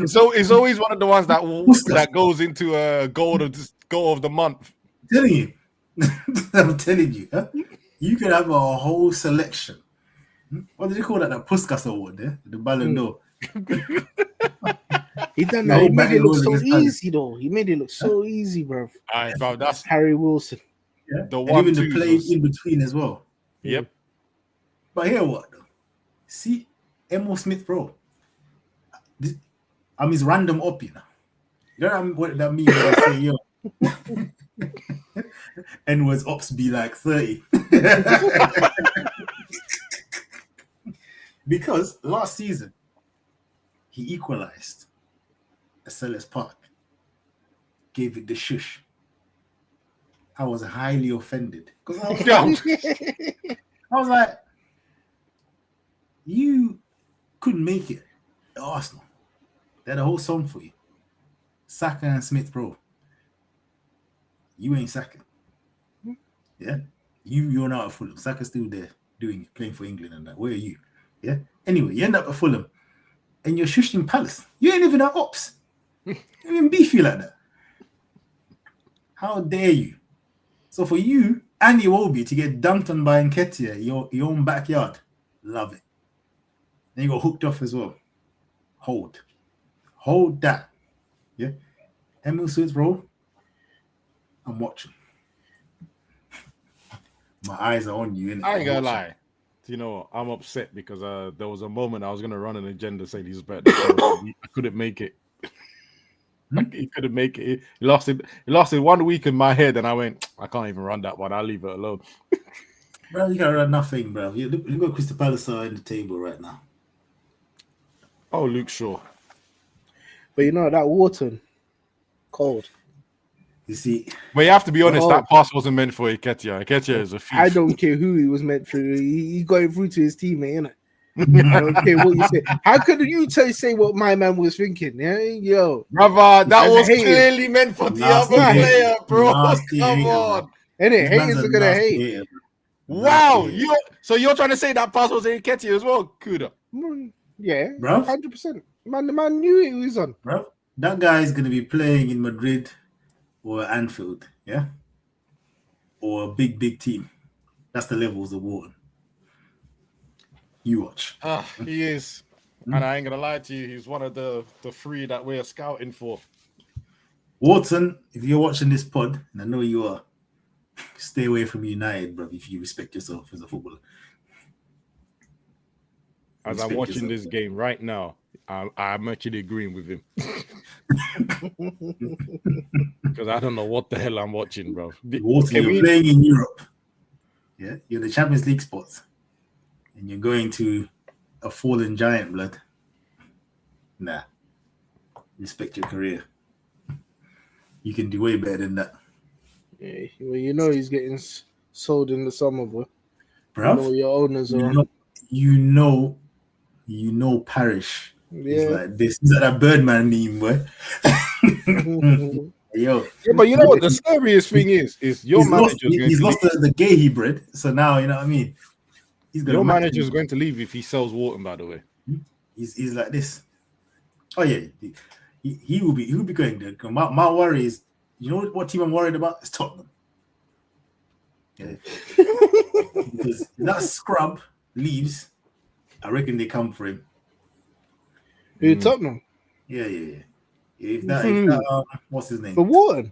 So it's always one of the ones that goes into a goal of the month. I'm telling you, huh? You could have a whole selection. What did you call that? The Puskas Award there, the Ballon d'Or. He done that. He made it look so easy, though. He made it look so easy, bro. Bro, that's Harry Wilson. Yeah, the one, even the play in between as well. Yep. But here what though? See, Emil Smith, bro. I'm his random up, you know. You know what that means when I say, yo, N-words ops be like 30. Because last season, he equalized at Selhurst Park, gave it the shush. I was highly offended because I was like, you couldn't make it at Arsenal. They had a whole song for you. Saka and Smith, bro. You ain't Saka. Yeah? You're not at Fulham. Saka's still there playing for England and that. Where are you? Yeah? Anyway, you end up at Fulham and you're shushed in Palace. You ain't even at Ops. You ain't even beefy like that. How dare you? So for you and Iwobi to get dunked on by Nketiah, your own backyard, love it. Then you got hooked off as well. Hold that. Yeah. Emil Suits, bro. I'm watching. My eyes are on you. Innit? I ain't gonna lie. You know, I'm upset because there was a moment I was gonna run an agenda saying he's better. I couldn't make it. He couldn't make it. He lost it 1 week in my head, and I went, I can't even run that one. I'll leave it alone. Bro, you gotta run nothing, bro. Look at Crystal Palace are in the table right now. Oh, Luke Shaw. But you know that Wharton, cold. You see, but you have to be honest. That pass wasn't meant for Nketiah. Nketiah is a thief. I don't care who he was meant for. He got it through to his teammate, innit? I don't care what you say. How could you say what my man was thinking? Yeah, yo, brother, that was clearly meant for the other player, bro. Come on, innit? Haters are gonna hate. Wow, you're trying to say that pass was Nketiah as well, Kuda? Yeah, bro, 100%. Man, the man knew it was on. Bro, that guy is gonna be playing in Madrid or Anfield, yeah, or a big team. That's the levels of Wharton. You watch. He is. And I ain't going to lie to you, he's one of the three that we're scouting for. Wharton, if you're watching this pod, and I know you are, stay away from United, bro, if you respect yourself as a footballer. As I'm watching this game right now, I'm actually agreeing with him. Because I don't know what the hell I'm watching, bro. Wharton, you're playing in Europe. Yeah, you're the Champions League spots. And you're going to a fallen giant, blood. Nah. Respect your career. You can do way better than that. Yeah, well, you know he's getting sold in the summer, bro. Bro, you know your owners are. You know Parish. Yeah. It's like this. Is that Birdman meme, boy? Yo. Yeah, but you know what the scariest thing is your manager. He's lost the gay he bred, so now you know what I mean. Your manager is going to leave if he sells Wharton, by the way. He's like this. Oh yeah, he will be going there. My worry is, you know what team I'm worried about? It's Tottenham. Yeah. Because that scrub leaves, I reckon they come for him. Who, Tottenham? Yeah. If that what's his name? For Wharton?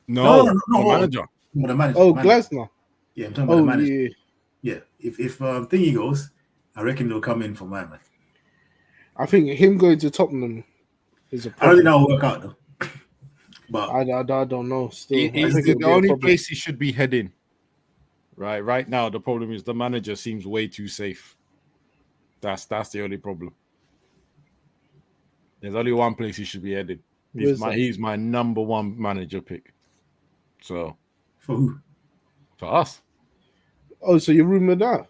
No, the manager. The manager. Oh, Glasner. Yeah, I'm talking about the manager. Yeah. If thingy goes, I reckon they'll come in for my man. I think him going to Tottenham is a problem. I don't think that'll work out though. But I don't know. Still, it's the only place he should be heading. Right now, the problem is the manager seems way too safe. That's the only problem. There's only one place he should be headed. He's my number one manager pick. So for who? For us. Oh, so you're rumored out?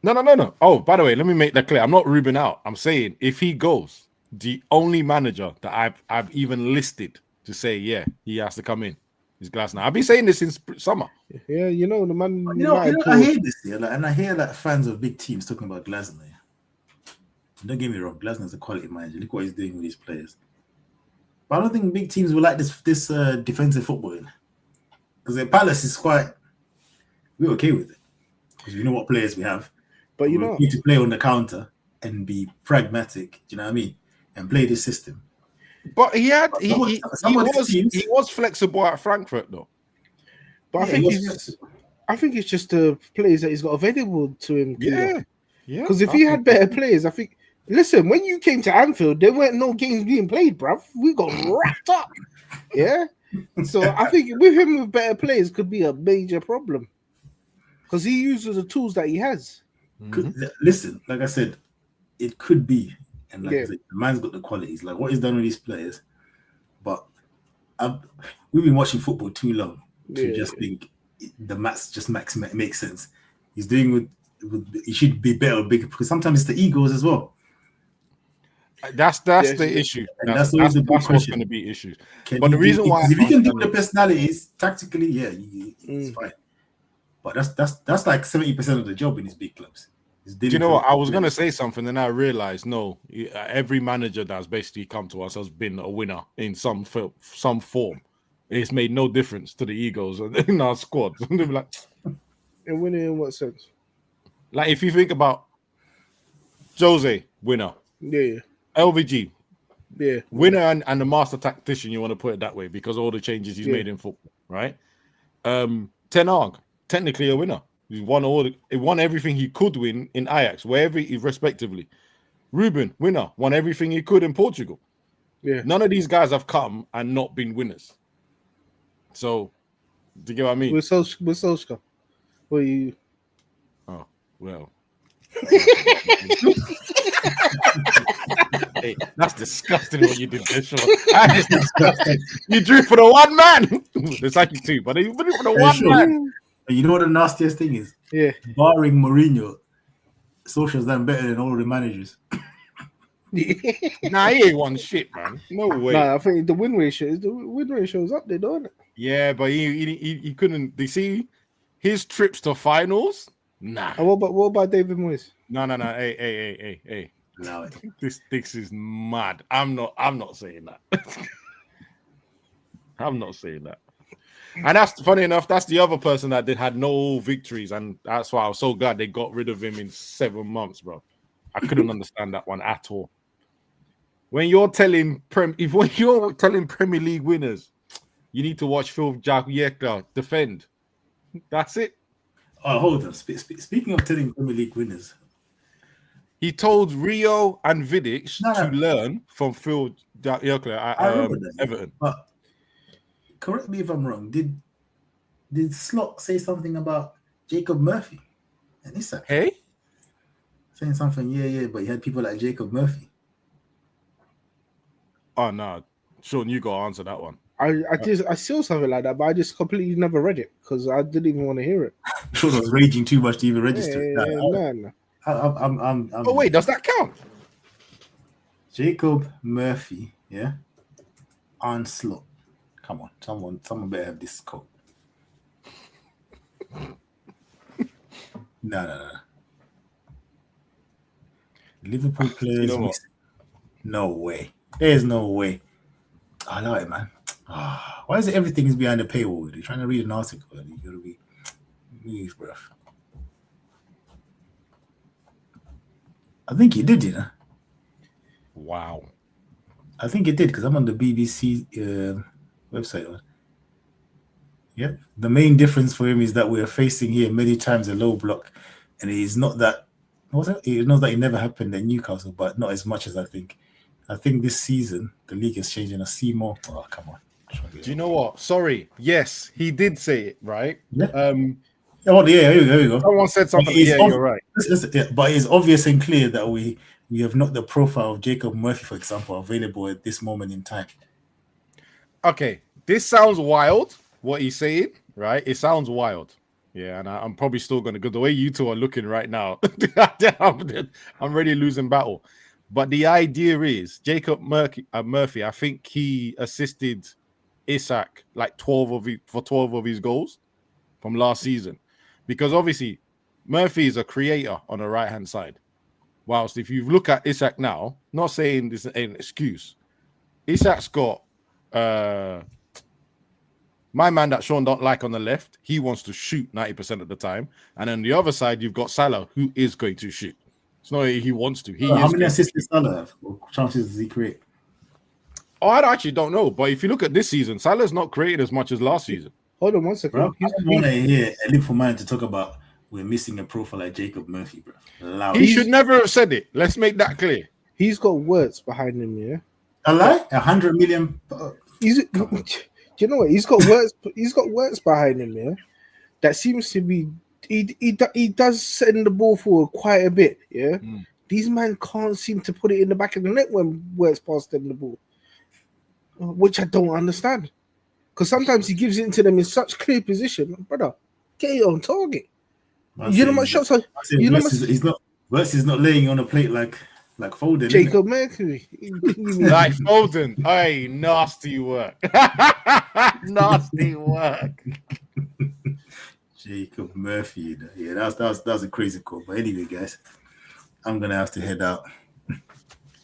No. Oh, by the way, let me make that clear. I'm not rubbing out. I'm saying if he goes, the only manager that I've even listed to say, yeah, he has to come in is Glasner. I've been saying this since summer. Yeah, you know, the man. I hear this here, and I hear fans of big teams talking about Glasner. Don't get me wrong, Glasner's a quality manager. Look what he's doing with his players. But I don't think big teams will like this defensive football. Because their Palace is we're okay with it. Because we know what players we have. But you need to play on the counter and be pragmatic, do you know what I mean? And play this system. But he was flexible at Frankfurt though. But I think it's just the players that he's got available to him. Yeah. Yeah. Because if he had better players, I think. Listen, when you came to Anfield, there weren't no games being played, bruv. We got wrapped up. Yeah. So I think with him with better players could be a major problem. Because he uses the tools that he has. Listen, like I said, it could be. And like I said, the man's got the qualities. Like what he's done with these players. But we've been watching football too long to just think the maths just makes sense. He's doing with he should be better or bigger because sometimes it's the egos as well. That's the issue. That's what's going to be issues. But the reason why, if you can do the personalities tactically, it's fine. But that's like 70% of the job in these big clubs. Do you know what? I was going to say something, and I realized no. Every manager that's basically come to us has been a winner in some form. It's made no difference to the egos in our squad. They'll be like, and winning in what sense? Like if you think about Jose, winner. Yeah. LVG, yeah, winner and the master tactician. You want to put it that way because all the changes he's made in football, right? Ten Hag, technically a winner. He won everything he could win in Ajax, wherever respectively. Ruben, winner, won everything he could in Portugal. Yeah, none of these guys have come and not been winners. So, do you get what I mean? With Solskjaer, what you? Oh well. Hey, that's disgusting what you did there, Sean. That is disgusting. You drew for the one man. There's actually two, but you drew for the one man. And you know what the nastiest thing is? Yeah. Barring Mourinho, Solskjaer's done better than all the managers. Nah, he ain't won shit, man. No way. Nah, I think the win ratio is up there, don't it? Yeah, but he couldn't. You see, his trips to finals. Nah. And what about David Moyes? No. Hey. No, this is mad. I'm not saying that. I'm not saying that. And that's funny enough. That's the other person that had no victories, and that's why I was so glad they got rid of him in 7 months, bro. I couldn't understand that one at all. When you're telling Premier League winners, you need to watch Phil Jagielka defend. That's it. Oh, hold on. Speaking of telling Premier League winners. He told Rio and Vidic to learn from Phil Jagielka at Everton. But correct me if I'm wrong. Did Slot say something about Jacob Murphy? And it's hey, saying something. Yeah. But you had people like Jacob Murphy. Oh no, Sean, you got to answer that one. I saw something like that, but I just completely never read it because I didn't even want to hear it. Sean was raging too much to even register. No. Oh wait, does that count? Jacob Murphy, yeah. Onslaught. Come on, someone better have this code. No. Liverpool players. You know what? No way. There's no way. I know it, man. Why is it everything is behind the paywall? You're trying to read an article. You gotta be move, bruv. I think he did, you know. Wow. I think it did because I'm on the BBC website. Yeah. The main difference for him is that we are facing here many times a low block, and it is not that. It knows that it never happened at Newcastle, but not as much as I think. I think this season the league is changing. I see more. Oh, come on. Do you know what? Sorry. Yes, he did say it, right? Yeah. Here we go. Someone said something. Yeah, you're right. But it's obvious and clear that we have not the profile of Jacob Murphy, for example, available at this moment in time. Okay, this sounds wild, what he's saying, right? It sounds wild. Yeah, and I'm probably still going to go the way you two are looking right now. I'm really losing battle. But the idea is Jacob Murphy, I think he assisted Isak like 12 of his goals from last season. Because obviously, Murphy is a creator on the right-hand side. Whilst if you look at Isak now, not saying this ain't an excuse, Isak's got my man that Sean don't like on the left. He wants to shoot 90% of the time. And on the other side, you've got Salah, who is going to shoot. It's not he wants to. How many assists does Salah have? What chances does he create? Oh, I actually don't know. But if you look at this season, Salah's not created as much as last season. Hold on one second. Bro, I don't want to hear a Liverpool man to talk about we're missing a profile like Jacob Murphy, bro. Loud. He should never have said it. Let's make that clear. He's got words behind him, yeah. A lie? 100 million. Do you know what? He's got words. He's got words behind him, yeah. That seems to be. He does send the ball forward quite a bit, yeah. These men can't seem to put it in the back of the net when words past them the ball, which I don't understand. Because sometimes he gives it to them in such clear position, brother. Get it on target. You know what shots are. You know he's not. Versus not laying on a plate like Foden. Jacob Mercury. Like Foden. Hey, nasty work. Nasty work. Jacob Murphy. Yeah, that's a crazy call. But anyway, guys, I'm gonna have to head out.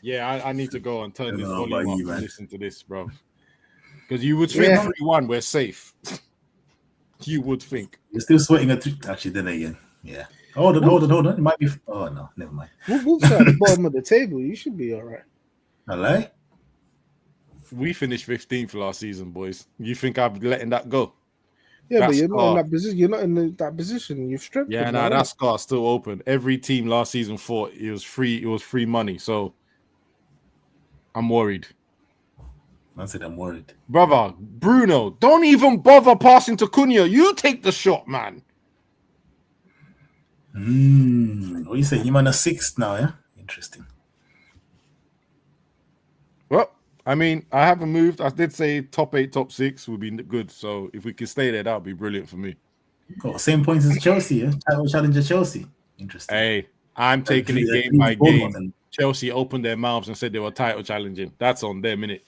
Yeah, I need to go and turn this volume up and listen to this, bro. Because you would think 3-1, we're safe. You would think. You're still sweating actually, then again. Yeah. Hold on. It might be. Oh no, never mind. Wolves at the bottom of the table. You should be all right. Hello? We finished 15th last season, boys. You think I'm letting that go? Yeah, but you're not in that position. You're not in that position. You've stripped. Yeah, that scar's still open. Every team last season thought it was free. It was free money. So I'm worried. I said I'm worried, brother. Bruno, don't even bother passing to Cunha. You take the shot, man. What you say? You're on a 6th now, yeah? Interesting. Well, I mean, I haven't moved. I did say top 8, top 6 would be good. So if we can stay there, that would be brilliant for me. Got same points as Chelsea, yeah? Title challenger Chelsea. Interesting. Hey, I'm taking it game by game. Chelsea opened their mouths and said they were title challenging. That's on their minute.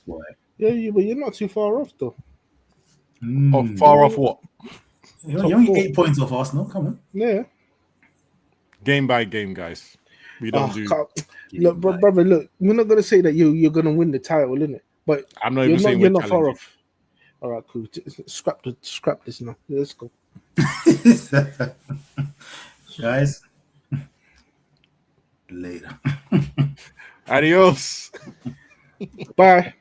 Why? Yeah, but you're not too far off, though. Far off what? You're only 8 points off Arsenal. Come on. Yeah. Game by game, guys. We don't do. Look, brother. Look, we're not gonna say that you're gonna win the title, innit? But I'm not even saying you're not far off. All right, cool. Scrap this now. Let's go, guys. Later. Adios. Bye.